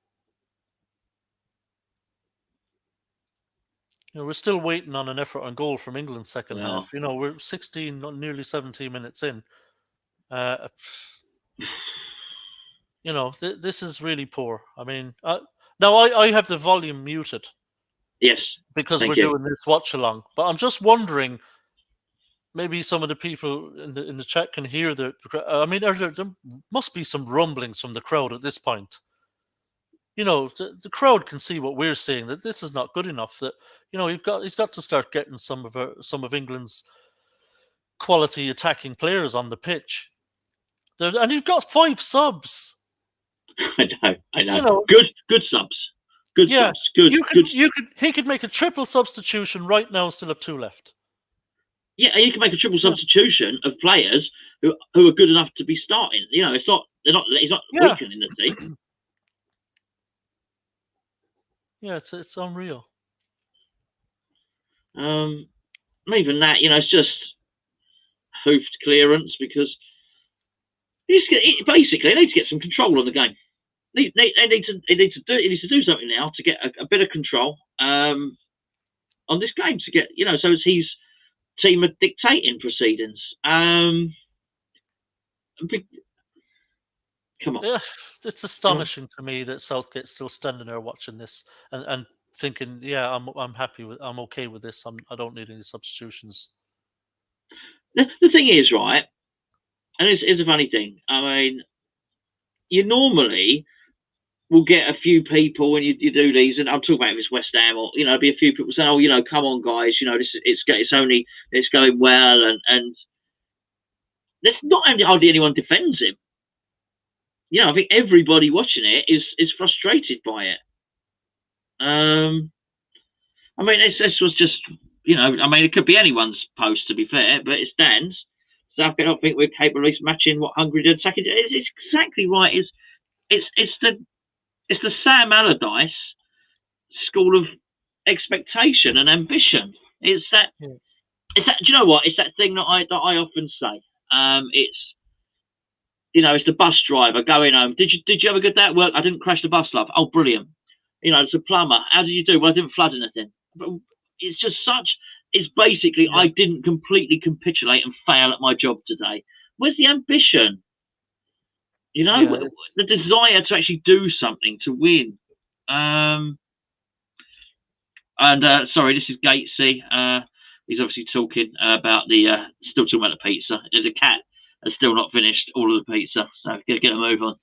we're still waiting on an effort on goal from England's second Yeah. half. We're 16, nearly 17 minutes in. This is really poor. I mean, now I have the volume muted. Yes. Because Thank we're you. doing this watch along. But I'm just wondering, maybe some of the people in the chat can hear the. I mean, there must be some rumblings from the crowd at this point. The crowd can see what we're seeing, that this is not good enough. That he's got to start getting some of England's quality attacking players on the pitch. And you've got 5 subs. I know. Good subs. Good subs. Good. He could make a triple substitution right now and still have 2 left. Yeah, and you can make a triple substitution of players who are good enough to be starting. He's not weakening the team. Yeah, it's unreal. Even that, it's just hoofed clearance because basically they need to get some control on the game. He needs to do something now to get a bit of control on this game to get so as his team are dictating proceedings. Come on. Yeah, it's astonishing to me that Southgate's still standing there watching this and thinking, yeah, I'm okay with this. I don't need any substitutions. The thing is, right, and it's a funny thing. I mean, you normally will get a few people when you do these, and I'm talking about if it's West Ham or be a few people saying, "Oh, come on, guys, it's going well," and there's not hardly anyone defends him. I think everybody watching it is frustrated by it. I mean, this was just, I mean, it could be anyone's post, to be fair, but it's Dan's. Southgate, I don't think we're capable of matching what Hungary did second. It's exactly right. It's the Sam Allardyce school of expectation and ambition. It's that. Yeah. It's that. Do you know what? It's that thing that I often say. It's the bus driver going home. Did you have a good day at work? I didn't crash the bus, love. Oh, brilliant. It's a plumber. How did you do? Well, I didn't flood anything. But it's just such. It's basically I didn't completely capitulate and fail at my job today. Where's the ambition? The desire to actually do something to win. Sorry, this is Gatesy. He's obviously talking about still talking about the pizza. The cat has still not finished all of the pizza, so get a move on.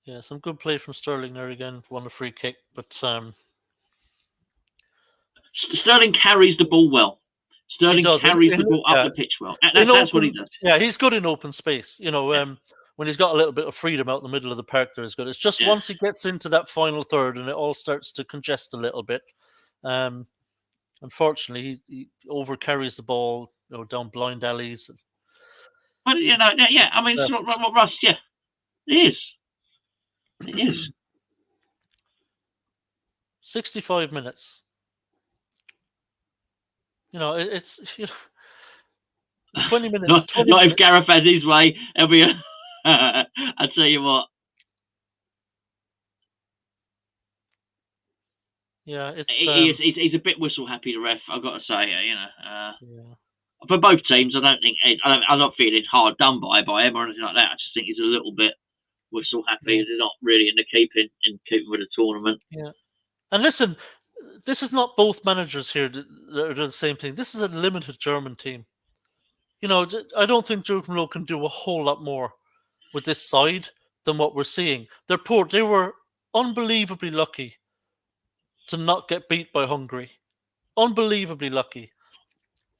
Yeah, some good play from Sterling there again. Won a free kick, but Sterling carries the ball well. Sterling carries the ball up the pitch well. That's what he does. Yeah, he's good in open space. When he's got a little bit of freedom out in the middle of the park, there is good. It's just once he gets into that final third and it all starts to congest a little bit. Unfortunately, he over carries the ball, down blind alleys. But I mean, Russ, yeah, it is. It is. 65 minutes. It's 20 minutes. Not if Gareth has his way. He'll be. I tell you what. Yeah, he's a bit whistle happy. The ref, I've got to say, for both teams, I don't think I'm not feeling hard done by him or anything like that. I just think he's a little bit whistle happy. They're not really in keeping with the tournament. Yeah, and listen, this is not both managers here that are doing the same thing. This is a limited German team. I don't think Jurgen Loh can do a whole lot more with this side than what we're seeing. They're poor. They were unbelievably lucky to not get beat by Hungary. Unbelievably lucky.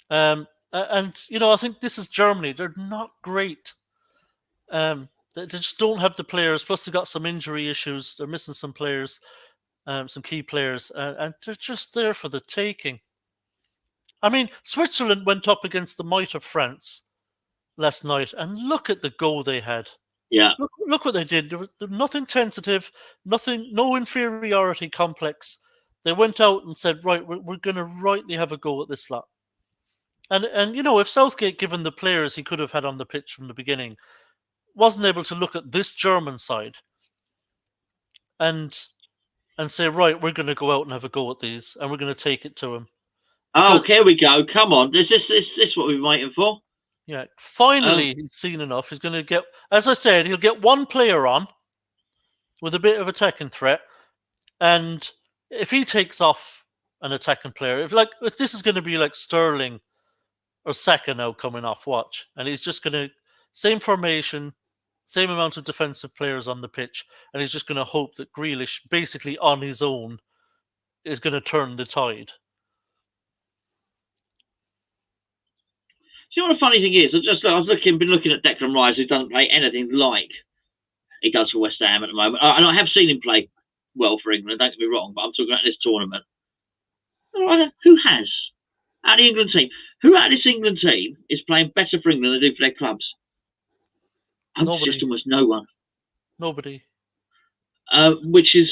And I think this is Germany. They're not great. They just don't have the players. Plus, they got some injury issues. They're missing some players, some key players, and they're just there for the taking. I mean, Switzerland went up against the might of France last night, and look at the goal they had. Yeah. Look what they did. There was nothing tentative, no inferiority complex. They went out and said, right, we're going to rightly have a go at this lot. And if Southgate, given the players he could have had on the pitch from the beginning, wasn't able to look at this German side and and say, right, we're going to go out and have a go at these, and we're going to take it to him. Because, here we go. Come on. Is this what we've been waiting for? Yeah. Finally, he's seen enough. He's going to get, as I said, he'll get one player on with a bit of attacking threat. And if he takes off an attacking player, if this is going to be like Sterling or Saka now coming off, watch. And he's just going to, same formation, same amount of defensive players on the pitch. And he's just going to hope that Grealish, basically on his own, is going to turn the tide. See what the funny thing is? Been looking at Declan Rice, who doesn't play anything like he does for West Ham at the moment. And I have seen him play well for England, don't get me wrong, but I'm talking about this tournament. Who has? Out of the England team. Who out of this England team is playing better for England than they do for their clubs? Just almost no one. Nobody. Which is,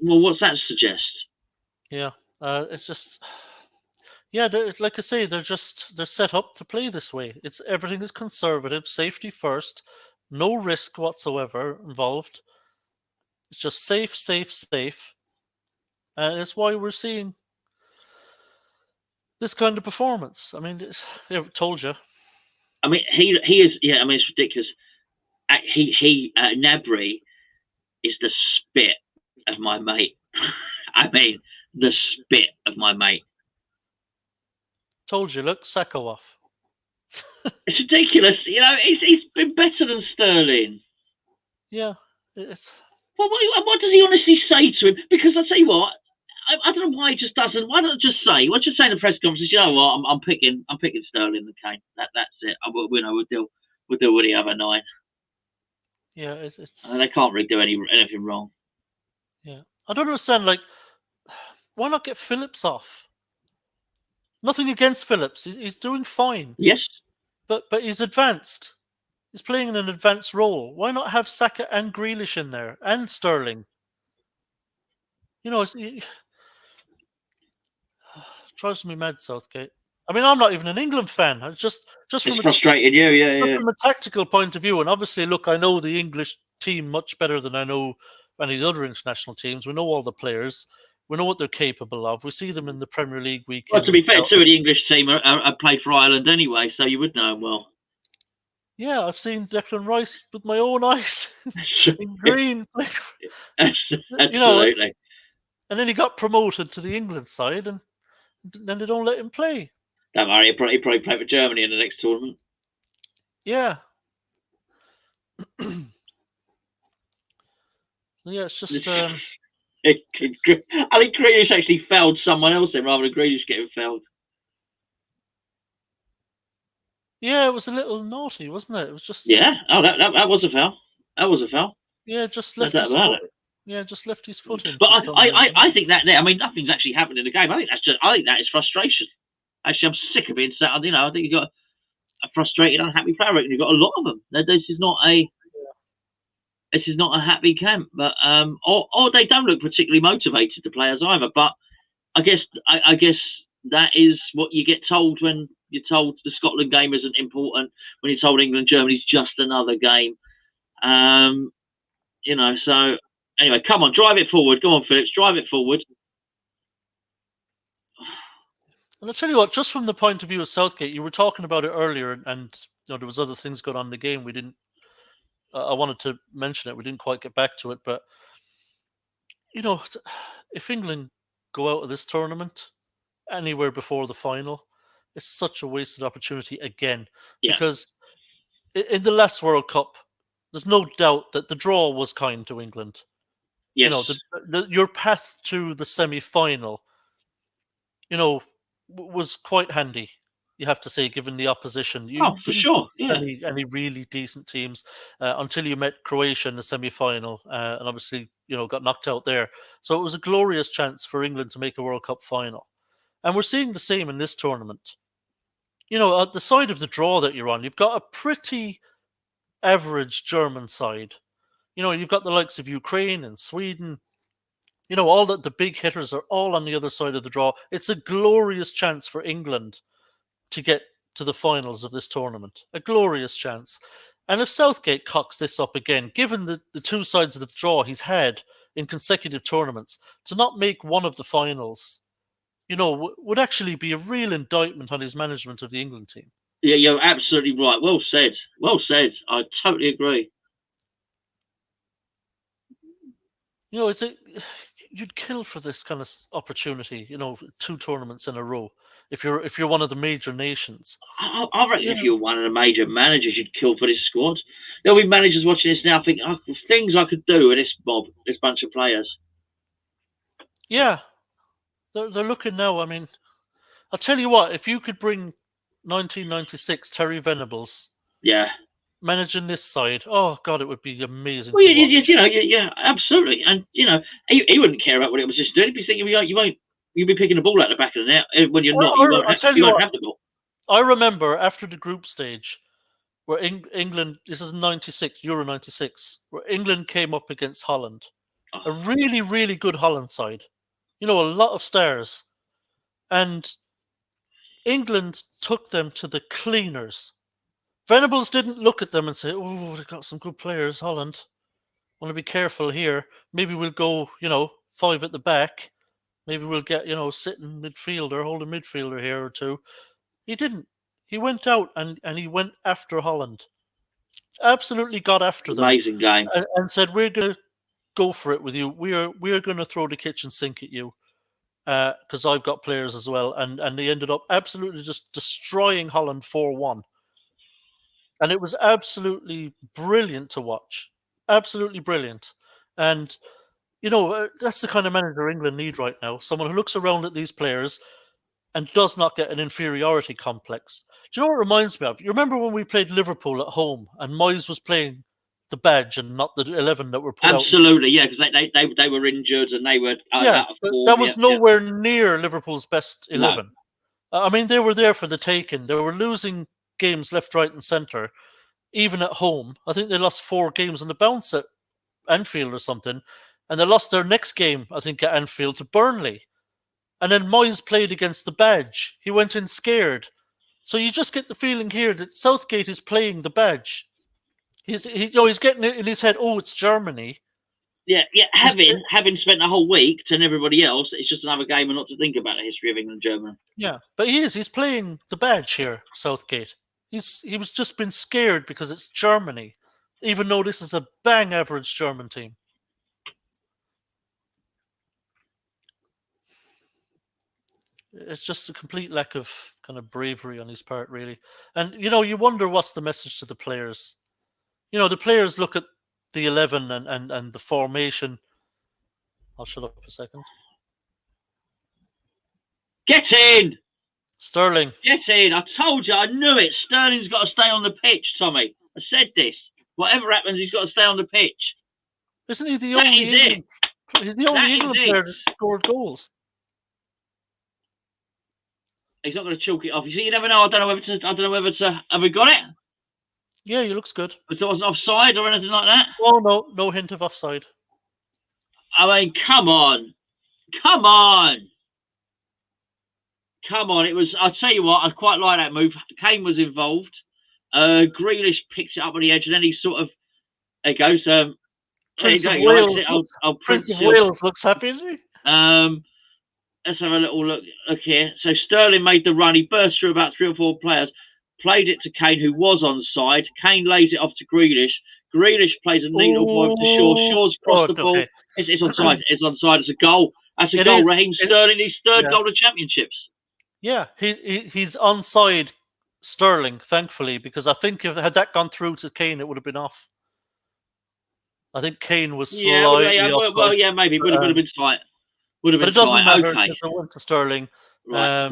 well, what's that suggest? Yeah, it's just... Yeah, like I say, they're set up to play this way. Everything is conservative, safety first, no risk whatsoever involved. It's just safe, safe, safe, and it's why we're seeing this kind of performance. I mean, I told you. I mean, he is. Yeah, I mean, it's ridiculous. Gnabry is the spit of my mate. I mean, the spit of my mate. Told you, look, Saka off. It's ridiculous. You know, he's been better than Sterling. Yeah, it's... Well, what does he honestly say to him? Because I tell you what, I don't know why he just doesn't. Why don't I just say? Why don't you say in the press conference? You know what? I'm picking Sterling and Kane. That's it. We'll deal with the other 9. Yeah, it's. They can't really do anything wrong. Yeah, I don't understand. Like, why not get Phillips off? Nothing against Phillips. He's doing fine. Yes. But he's advanced. He's playing in an advanced role. Why not have Saka and Grealish in there and Sterling? You know, it drives me mad, Southgate. I mean, I'm not even an England fan. I just from frustrated you, yeah. From a tactical point of view, and obviously, look, I know the English team much better than I know any of the other international teams. We know all the players. We know what they're capable of. We see them in the Premier League week. Well, to be fair, two of the English team are played for Ireland anyway, so you would know them well. Yeah, I've seen Declan Rice with my own eyes in green. Absolutely. You know, and then he got promoted to the England side, and then they don't let him play. Don't worry, he'll probably play for Germany in the next tournament. Yeah. Yeah, it's just... I think Grealish actually fouled someone else then, rather than Grealish getting fouled. Yeah, it was a little naughty, wasn't it? It was just... Yeah, that was a foul. That was a foul. Yeah, just left his foot. Yeah, just left his foot in. But I think that there. I mean, nothing's actually happened in the game. I think that is frustration. Actually, I'm sick of being sat on. You know, I think you've got a frustrated, unhappy player. I reckon you've got a lot of them. This is not a happy camp, but or they don't look particularly motivated, the players either. But I guess that is what you get told when you're told the Scotland game isn't important. When you're told England Germany's just another game, you know. So anyway, come on, drive it forward. Go on, Phillips, drive it forward. And I'll tell you what, just from the point of view of Southgate, you were talking about it earlier, and you know, there was other things going on in the game. We didn't. I wanted to mention it. We didn't quite get back to it, but you know, if England go out of this tournament anywhere before the final, it's such a wasted opportunity again. Yeah. Because in the last World Cup, there's no doubt that the draw was kind to England. Yes. You know, your path to the semi-final, you know, was quite handy. You have to say, given the opposition. For sure. Yeah. Any really decent teams until you met Croatia in the semi-final, and obviously, you know, got knocked out there. So it was a glorious chance for England to make a World Cup final, and we're seeing the same in this tournament. You know, at the side of the draw that you're on, you've got a pretty average German side. You know, you've got the likes of Ukraine and Sweden. You know, all the big hitters are all on the other side of the draw. It's a glorious chance for England to get to the finals of this tournament. A glorious chance. And if Southgate cocks this up again, given the two sides of the draw he's had in consecutive tournaments, to not make one of the finals, would actually be a real indictment on his management of the England team. Yeah, you're absolutely right. Well said. Well said. I totally agree. You'd kill for this kind of opportunity, 2 tournaments in a row. If you're one of the major nations, I reckon if you're one of the major managers, you'd kill for this squad. There'll be managers watching this now thinking, things I could do with this bunch of players. Yeah, they're looking now. I mean, I'll tell you what, if you could bring 1996 Terry Venables, managing this side, oh God, it would be amazing. Well, yeah, absolutely, and he wouldn't care about what it was just doing. He'd be thinking, you'll be picking the ball out the back of the net when you're not. You won't have the ball. I remember after the group stage, where England, this is 96, Euro 96, where England came up against Holland, a really, really good Holland side. A lot of stars, and England took them to the cleaners. Venables didn't look at them and say, "Oh, they've got some good players, Holland. Want to be careful here. Maybe we'll go, 5 at the back. Maybe we'll get, sitting midfielder, holding midfielder here or 2." He didn't. He went out and he went after Holland. Absolutely got after them. Amazing game. And said, "We're going to go for it with you. We're going to throw the kitchen sink at you because I've got players as well." And they ended up absolutely just destroying Holland 4-1. And it was absolutely brilliant to watch. Absolutely brilliant. And, that's the kind of manager England need right now. Someone who looks around at these players and does not get an inferiority complex. Do you know what it reminds me of? You remember when we played Liverpool at home and Moyes was playing the badge and not the 11 that were put out? Absolutely, yeah, because they were injured and they were out of form. That was nowhere near Liverpool's best 11. No. I mean, they were there for the taking. They were losing games left, right, and centre, even at home. I think they lost 4 games on the bounce at Anfield or something, and they lost their next game, I think, at Anfield to Burnley. And then Moyes played against the badge. He went in scared. So you just get the feeling here that Southgate is playing the badge. He's getting it in his head. Oh, it's Germany. Yeah. Having spent the whole week telling everybody else it's just another game and not to think about the history of England and Germany. Yeah, but he's playing the badge here, Southgate. He was just been scared because it's Germany, even though this is a bang average German team. It's just a complete lack of kind of bravery on his part, really. And, you wonder what's the message to the players. The players look at the 11 and the formation. I'll shut up for a second. Get in! Sterling. Get in! I told you, I knew it. Sterling's got to stay on the pitch, Tommy. I said this. Whatever happens, he's got to stay on the pitch. Isn't he the only England? He's the only England player that scored goals. He's not going to chalk it off. You see, you never know. I don't know whether to. Have we got it? Yeah, he looks good. But there wasn't offside or anything like that. Oh no hint of offside. I mean, come on. It was. I'll tell you what. I quite like that move. Kane was involved. Grealish picks it up on the edge, and then he sort of. There he goes. Prince of Wales. Prince of Wales looks happy, isn't he? Let's have a little look here. So Sterling made the run. He burst through about 3 or 4 players, played it to Kane, who was onside. Kane lays it off to Grealish. Grealish plays a neat little ball to Shaw. Shaw's crossed the ball. Okay. It's onside. It's onside. It's a goal. That's a goal. Raheem Sterling, his third goal of championships. Yeah, he's onside Sterling, thankfully, because I think had that gone through to Kane, it would have been off. I think Kane was slightly off. Well, maybe. Would have been tight. But it doesn't matter because it went to Sterling. Right.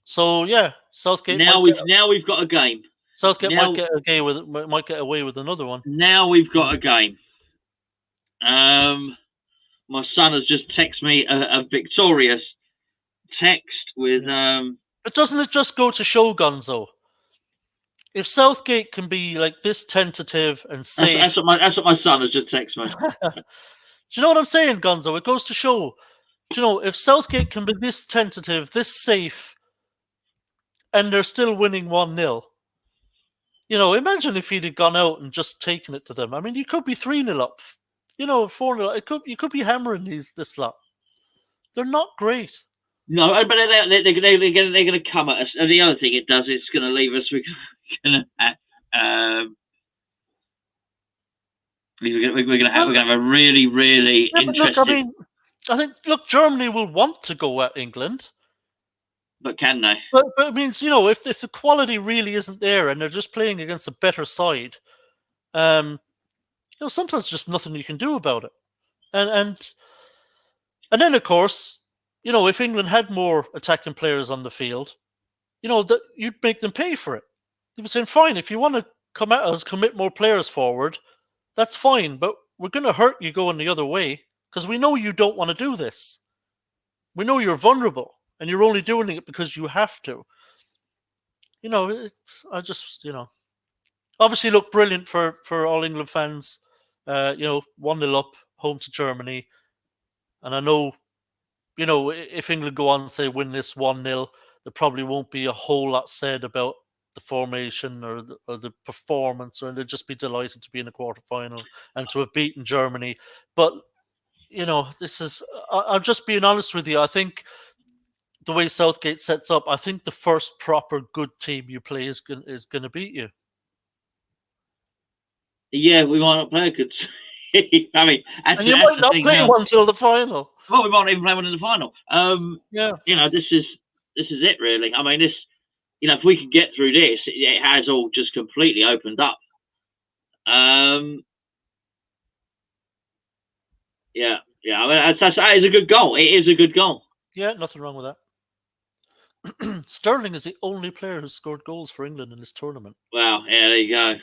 Southgate. Now we've got a game. Southgate might get away with another one. Now we've got a game. My son has just texted me a victorious text with. But doesn't it just go to show, Gonzo? If Southgate can be like this tentative and safe, that's what my son has just texted me. Do you know what I'm saying, Gonzo? It goes to show. Do you know, if Southgate can be this tentative, this safe, and they're still winning 1-0, imagine if he'd have gone out and just taken it to them. I mean, you could be 3-0 up, You know, 4-0. You could be hammering this lot. They're not great. No, but they're going to come at us. And the other thing it does, it's going to leave us. We're going to have a really, really interesting. Look, Germany will want to go at England, but can they? But it means, you know, if the quality really isn't there and they're just playing against a better side, you know, sometimes just nothing you can do about it. And then, of course, you know, if England had more attacking players on the field, you know, that you'd make them pay for it. You'd be saying, fine, if you want to come at us, commit more players forward, that's fine, but we're going to hurt you going the other way because we know you don't want to do this. We know you're vulnerable and you're only doing it because you have to. You know, obviously look brilliant for all England fans. You know, 1-0 up, home to Germany. And I know, you know, if England go on and say win this 1-0, there probably won't be a whole lot said about the formation or the performance, or they'll just be delighted to be in a quarterfinal and to have beaten Germany. But, you know, I'm just being honest with you. I think the way Southgate sets up, I think the first proper good team you play is going to beat you. Yeah, we might not play a good team. I mean, and you might not play one until the final. Well, we might even play one in the final. Yeah, you know, this is it, really. I mean, you know, if we can get through this, it has all just completely opened up. Yeah. I mean, that is a good goal. It is a good goal. Yeah, nothing wrong with that. Sterling is the only player who's scored goals for England in this tournament. Wow. Yeah, there you go.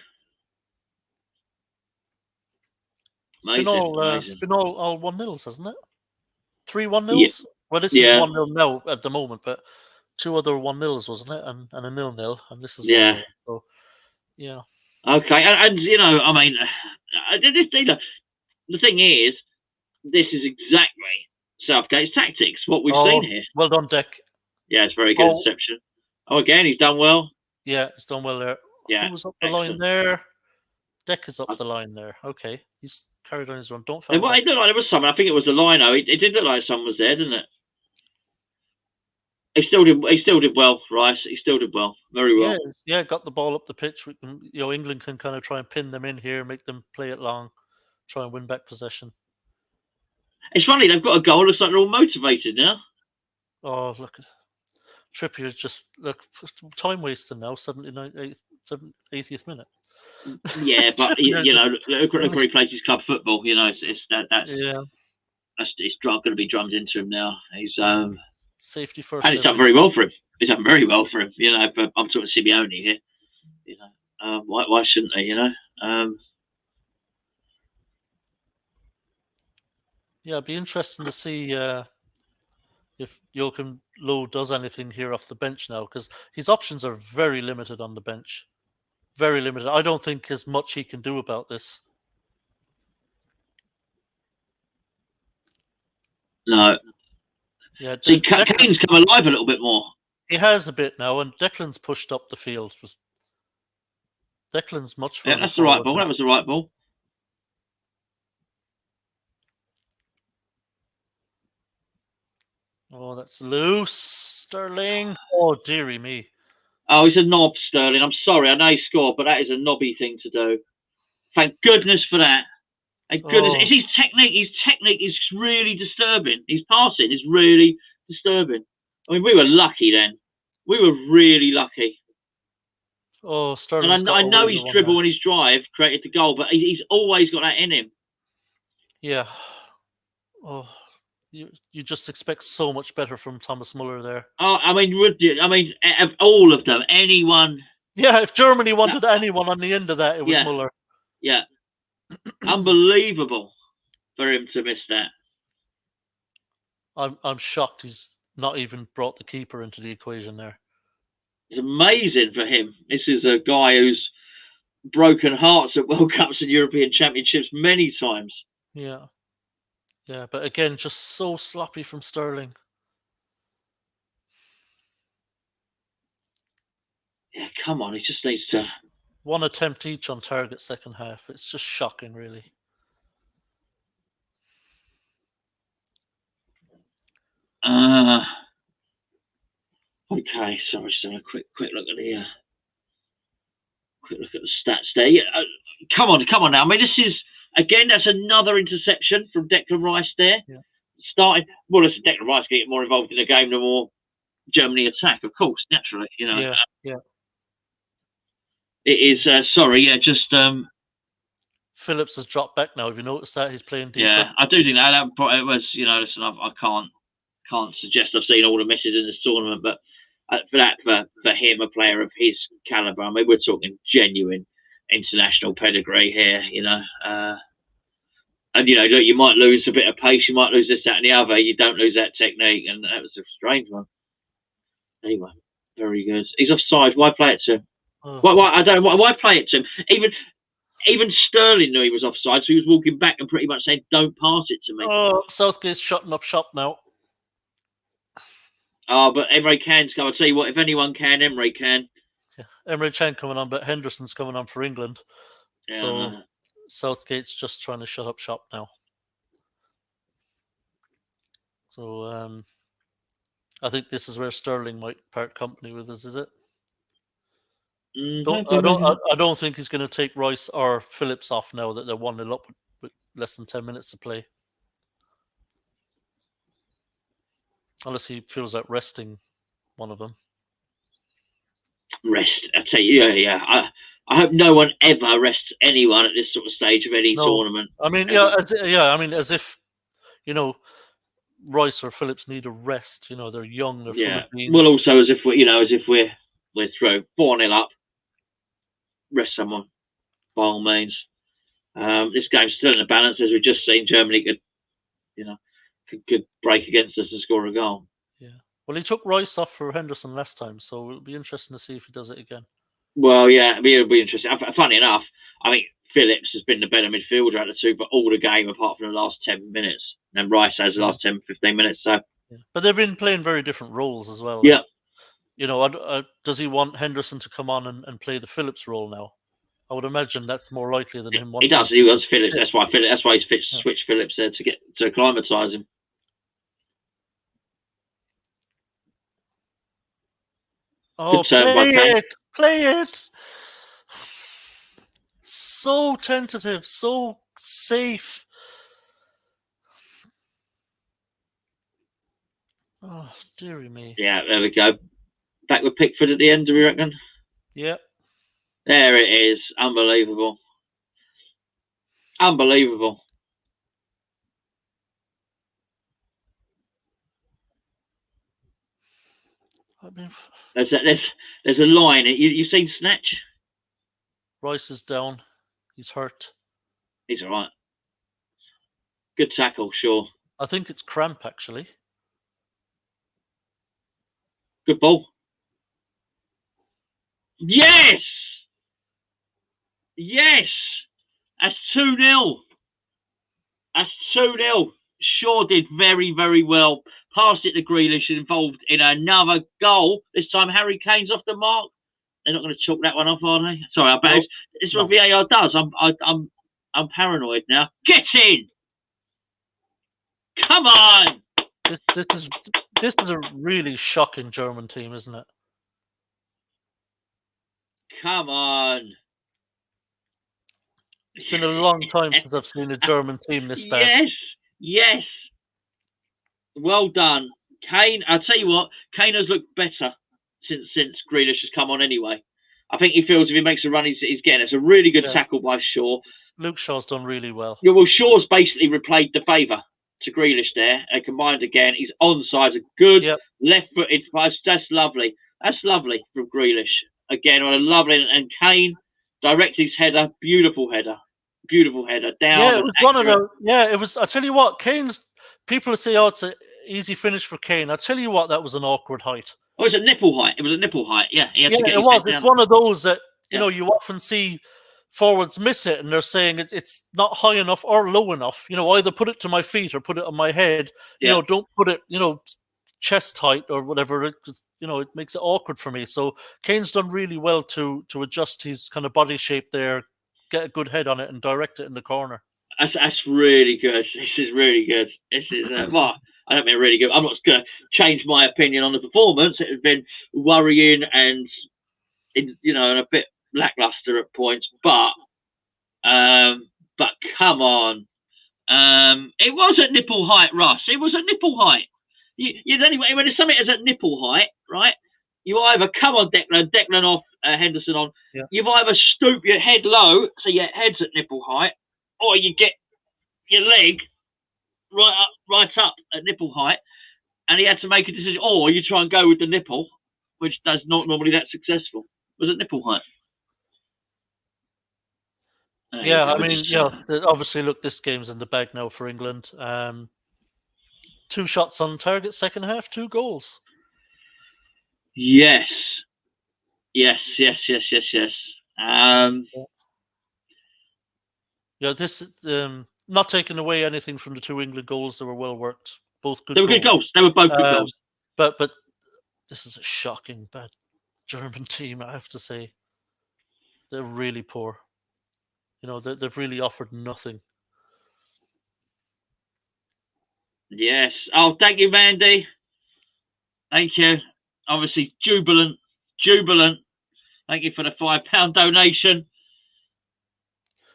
It's been all 1-0s, hasn't it? 3 1-0s? Yeah. Well, this is 1-0 now at the moment, but 2 other 1-0s, wasn't it? And a 0-0, and this is 1-0. So, yeah. Okay, and you know, I mean, the thing is, this is exactly Southgate's tactics. What we've seen here. Well done, Deck. Yeah, it's very good interception. Oh, again, he's done well. Yeah, he's done well there. Yeah, who was up the line there? Deck is up the line there. Okay, he's carried on his run. Don't foul. It looked like there was someone. I think it was the lino. It did look like someone was there, didn't it? He still did well, Rice. He still did well, very well. Yeah, got the ball up the pitch. We can, you know, England can kind of try and pin them in here, make them play it long, try and win back possession. It's funny, they've got a goal. Looks like they're all motivated now. Oh, look, Trippier's just time wasting now. 80th minute. Yeah, but you know, look where he plays his club football. You know, it's that. Yeah, it's going to be drummed into him now. He's safety first, and it's done very well for him. It's done very well for him. You know, but I'm talking Simeone here. You know, why shouldn't they? You know. Yeah, it'd be interesting to see if Joachim Low does anything here off the bench now, because his options are very limited on the bench. Very limited. I don't think there's much he can do about this. No. Yeah, see, Kane's come alive a little bit more. He has a bit now, and Declan's pushed up the field. Declan's much further. Yeah, that's the right ball. That was the right ball. Oh, that's loose, Sterling. Oh, dearie me. Oh, he's a knob, Sterling. I'm sorry. I know he scored, but that is a knobby thing to do. Thank goodness for that. Thank goodness. It's his technique. His technique is really disturbing. His passing is really disturbing. I mean, we were lucky then. We were really lucky. Oh, Sterling. And I know his dribble and his drive created the goal, but he's always got that in him. Yeah. Oh, you just expect so much better from Thomas Muller there. Oh, I mean, would you? I mean, of all of them, anyone. Yeah, if Germany wanted anyone on the end of that, it was Muller. Yeah. Unbelievable for him to miss that. I'm shocked he's not even brought the keeper into the equation there. It's amazing for him. This is a guy who's broken hearts at World Cups and European Championships many times. Yeah. Yeah, but again, just so sloppy from Sterling. Yeah, come on. He just needs to... One attempt each on target second half. It's just shocking, really. Okay, sorry, just having a quick look at the stats there. Yeah, come on now. I mean, this is again, that's another interception from Declan Rice there. Yeah. Started well, listen, Declan Rice getting more involved in the game the more Germany attack, of course, naturally. You know. Yeah. It is. Sorry, yeah, just. Phillips has dropped back now. Have you noticed that he's playing deeper? Yeah, I do think that it was. You know, listen, I can't suggest I've seen all the misses in this tournament, but for him, a player of his calibre, I mean, we're talking genuine international pedigree here, you know. And, you know, look, you might lose a bit of pace, you might lose this, that, and the other. You don't lose that technique, and that was a strange one. Anyway, very good. He's offside. Why play it to him? Oh. Why play it to him? Even Sterling knew he was offside, so he was walking back and pretty much saying, "Don't pass it to me." Oh, Southgate's shutting up shop now. Oh, but Emre Can's come. I'll tell you what, if anyone can, Emre can. Yeah. Emre Can coming on, but Henderson's coming on for England. Yeah. So Southgate's just trying to shut up shop now. So I think this is where Sterling might part company with us, is it? I don't think he's going to take Rice or Phillips off now that they're 1-0 up with less than 10 minutes to play. Unless he feels like resting one of them. Rest, I tell you, yeah. I hope no one ever rests anyone at this sort of stage of any tournament. I mean, as if, you know, Rice or Phillips need a rest. You know, they're young, they're full of beans. Well, also as if we're through 4-0 up. Rest someone, by all means. This game's still in the balance, as we've just seen. Germany could break against us and score a goal. Yeah. Well, he took Rice off for Henderson last time, so it'll be interesting to see if he does it again. Well, yeah, it'll be interesting. Funny enough, I think Phillips has been the better midfielder out of the two, but all the game apart from the last 10 minutes. And Rice has the last 10, 15 minutes. So, but they've been playing very different roles as well. Yeah. You know, does he want Henderson to come on and play the Phillips role now? I would imagine that's more likely than him wanting. He does. He wants Phillips. That's why he's switched Phillips there to acclimatise him. Oh, play it! So tentative, so safe. Oh, dearie me. Yeah, there we go. Back with Pickford at the end, do we reckon? Yeah. There it is. Unbelievable. Unbelievable. I mean, there's a line. You've seen Snatch? Rice is down. He's hurt. He's all right. Good tackle, sure. I think it's cramp, actually. Good ball. Yes! Yes! That's 2-0. That's 2-0. Shaw did very, very well. Passed it to Grealish, involved in another goal. This time Harry Kane's off the mark. They're not going to chalk that one off, are they? Sorry, I bet this is what VAR does. I'm paranoid now. Get in! Come on! This is a really shocking German team, isn't it? Come on! It's been a long time since I've seen a German team this bad. Yes. Well done, Kane. I'll tell you what, Kane has looked better since Grealish has come on. Anyway, I think he feels if he makes a run, he's getting it. It's a really good tackle by Shaw. Luke Shaw's done really well. Yeah, well, Shaw's basically replayed the favour to Grealish there. They combined again. He's onside. A good left-footed pass. That's lovely. That's lovely from Grealish. Again, a lovely. And Kane directed his header. Beautiful header. Down. Yeah, it was one of those. Yeah, it was. I tell you what, Kane's. People say, "Oh, it's an easy finish for Kane." I tell you what, that was an awkward height. Oh, it's a nipple height. It was a nipple height. Yeah, it was. It's one of those that you know you often see forwards miss it, and they're saying it's not high enough or low enough. You know, either put it to my feet or put it on my head. You know, don't put it, chest height or whatever. It makes it awkward for me. So Kane's done really well to adjust his kind of body shape there, get a good head on it, and direct it in the corner. That's really good. This is really good. This is I don't mean really good. I'm not going to change my opinion on the performance. It has been worrying and, and a bit lackluster at points. But come on. It was at nipple height, Russ. It was at nipple height. Anyway, when something is at nipple height, right? You either come on Declan off, Henderson on. Yeah. You've either stoop your head low, so your head's at nipple height, or you get your leg right up at nipple height, and he had to make a decision. Or you try and go with the nipple, which does not normally that successful. Was it nipple height? Yeah, I mean, obviously, look, this game's in the bag now for England. 2 shots on target, second half, 2 goals. Yes. This not taking away anything from the 2 England goals. They were well worked, both good. They were good goals. They were both good goals. But this is a shocking bad German team. I have to say, they're really poor. They've really offered nothing. Yes. Oh, thank you, Mandy. Thank you. Obviously, jubilant. Thank you for the £5 donation.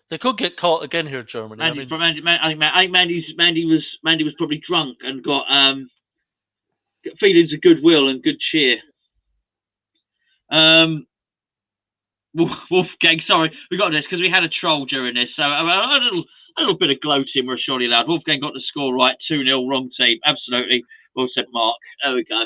They could get caught again here, Germany. I think Mandy was probably drunk and got feelings of goodwill and good cheer. Wolfgang, sorry, we got this because we had a troll during this. So a little bit of gloating we're surely allowed. Wolfgang got the score right, 2-0, wrong team. Absolutely. Well said, Mark. There we go.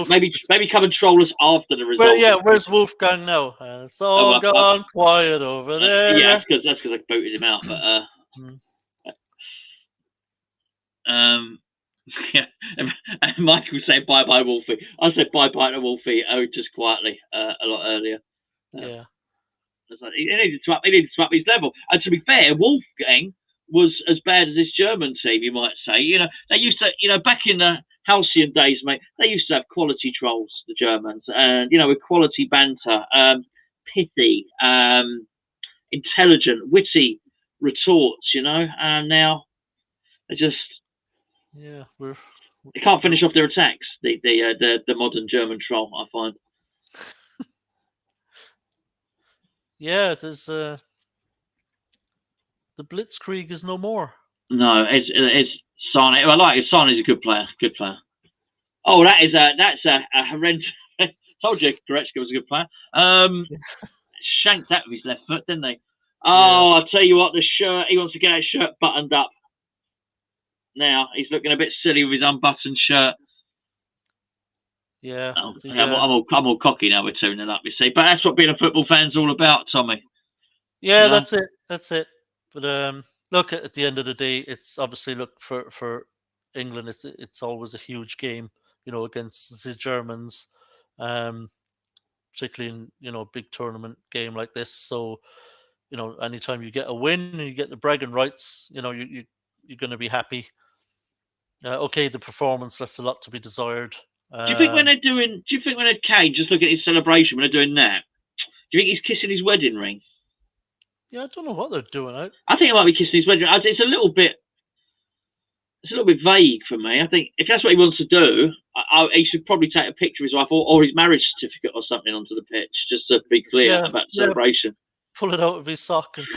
Maybe come and troll us after the result. Well, where's Wolfgang now? It's all gone quiet over there. Yeah, that's because I booted him out. But and Michael said bye bye Wolfie. I said bye bye to Wolfie. Just quietly a lot earlier. Yeah, like, he needed to up his level. And to be fair, Wolfgang was as bad as this German team, you might say. They used to, back in the halcyon days, mate, they used to have quality trolls, the Germans, and, with quality banter, pithy, intelligent, witty retorts, and now they just... Yeah, they can't finish off their attacks, the modern German troll, I find. Yeah, there's... The Blitzkrieg is no more. No, it's Sane. I like it. Sane is a good player. Good player. Oh, that's a horrendous. Told you, Goretzka was a good player. Shanked that with his left foot, didn't they? Oh, I'll tell you what. The shirt. He wants to get that shirt buttoned up. Now he's looking a bit silly with his unbuttoned shirt. Yeah. I'm all cocky now. We're 2-0 up, you see. But that's what being a football fan's all about, Tommy. Yeah, that's it. But look, at the end of the day, it's obviously for England. It's always a huge game, against the Germans, particularly in a big tournament game like this. So, anytime you get a win and you get the bragging rights, you're going to be happy. Okay, the performance left a lot to be desired. Do you think when they're Kane, just look at his celebration when they're doing that? Do you think he's kissing his wedding ring? Yeah, I don't know what they're doing. I think he might be kissing his wedding ring. It's a little bit vague for me. I think if that's what he wants to do, he should probably take a picture of his wife or his marriage certificate or something onto the pitch, just to be clear about the celebration. Pull it out of his sock and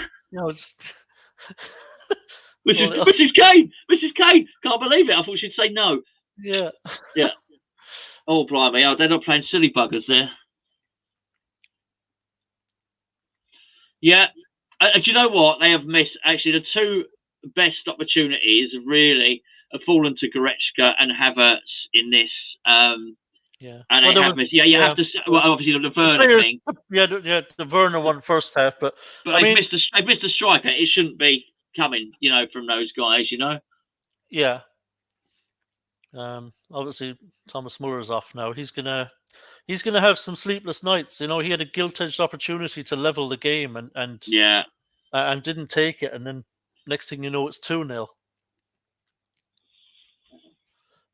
just. Mrs. Kane, can't believe it. I thought she'd say no. Yeah. Yeah. Oh, blimey! Oh, they're not playing silly buggers there. Yeah. Do you know what? They have missed, actually, the 2 best opportunities really have fallen to Goretzka and Havertz in this. And they have missed. Yeah, you have to. Well, obviously, the Werner thing. Yeah, the Werner one first half, but they've missed a striker. It shouldn't be coming, from those guys, Yeah. Obviously, Thomas Muller's off now. He's gonna have some sleepless nights. He had a gilt-edged opportunity to level the game and didn't take it. And then next thing you know, it's 2-0.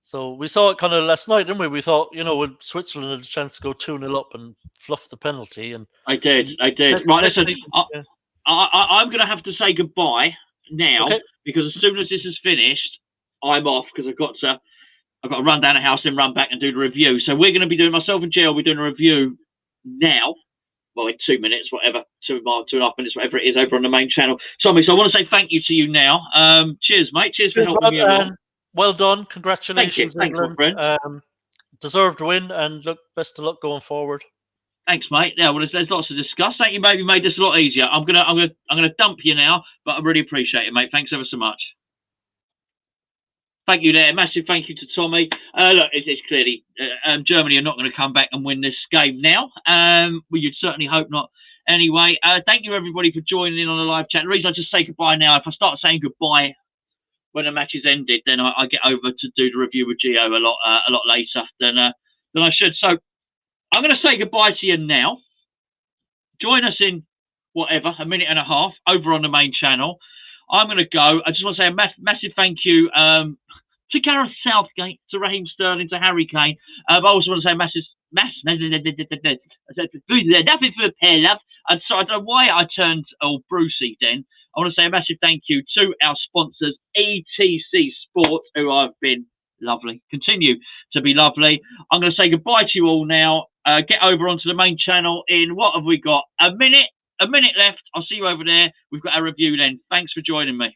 So we saw it kind of last night, didn't we? We thought, when Switzerland had a chance to go 2-0 up and fluff the penalty. And I did. Right, listen, I'm going to have to say goodbye now because as soon as this is finished, I'm off because I've got to run down the house and run back and do the review. So we're going to be doing, myself and Jill, we're doing a review now. Well, in 2 minutes, whatever, 2.5 minutes, whatever it is, over on the main channel. Tommy, so I want to say thank you to you now. Cheers, mate. Cheers for helping me along. Well done. Congratulations, Thank you, England. Deserved win, and look, best of luck going forward. Thanks, mate. Yeah, well, there's lots to discuss. Thank you, mate. You made this a lot easier. I'm gonna dump you now, but I really appreciate it, mate. Thanks ever so much. Thank you there. Massive thank you to Tommy. Look, it's clearly Germany are not going to come back and win this game now. Well, you'd certainly hope not. Anyway, thank you everybody for joining in on the live chat. The reason I just say goodbye now, if I start saying goodbye when the match is ended, then I get over to do the review with Gio a lot later than I should. So I'm going to say goodbye to you now. Join us in whatever, a minute and a half over on the main channel. I'm going to go. I just want to say a massive thank you to Gareth Southgate, to Raheem Sterling, to Harry Kane. I also want to say nothing for the pair, love. And so I don't know why I turned all Brucey then. I want to say a massive thank you to our sponsors, ETC Sports, who have been lovely, continue to be lovely. I'm going to say goodbye to you all now. Get over onto the main channel in, what have we got? A minute left. I'll see you over there. We've got our review then. Thanks for joining me.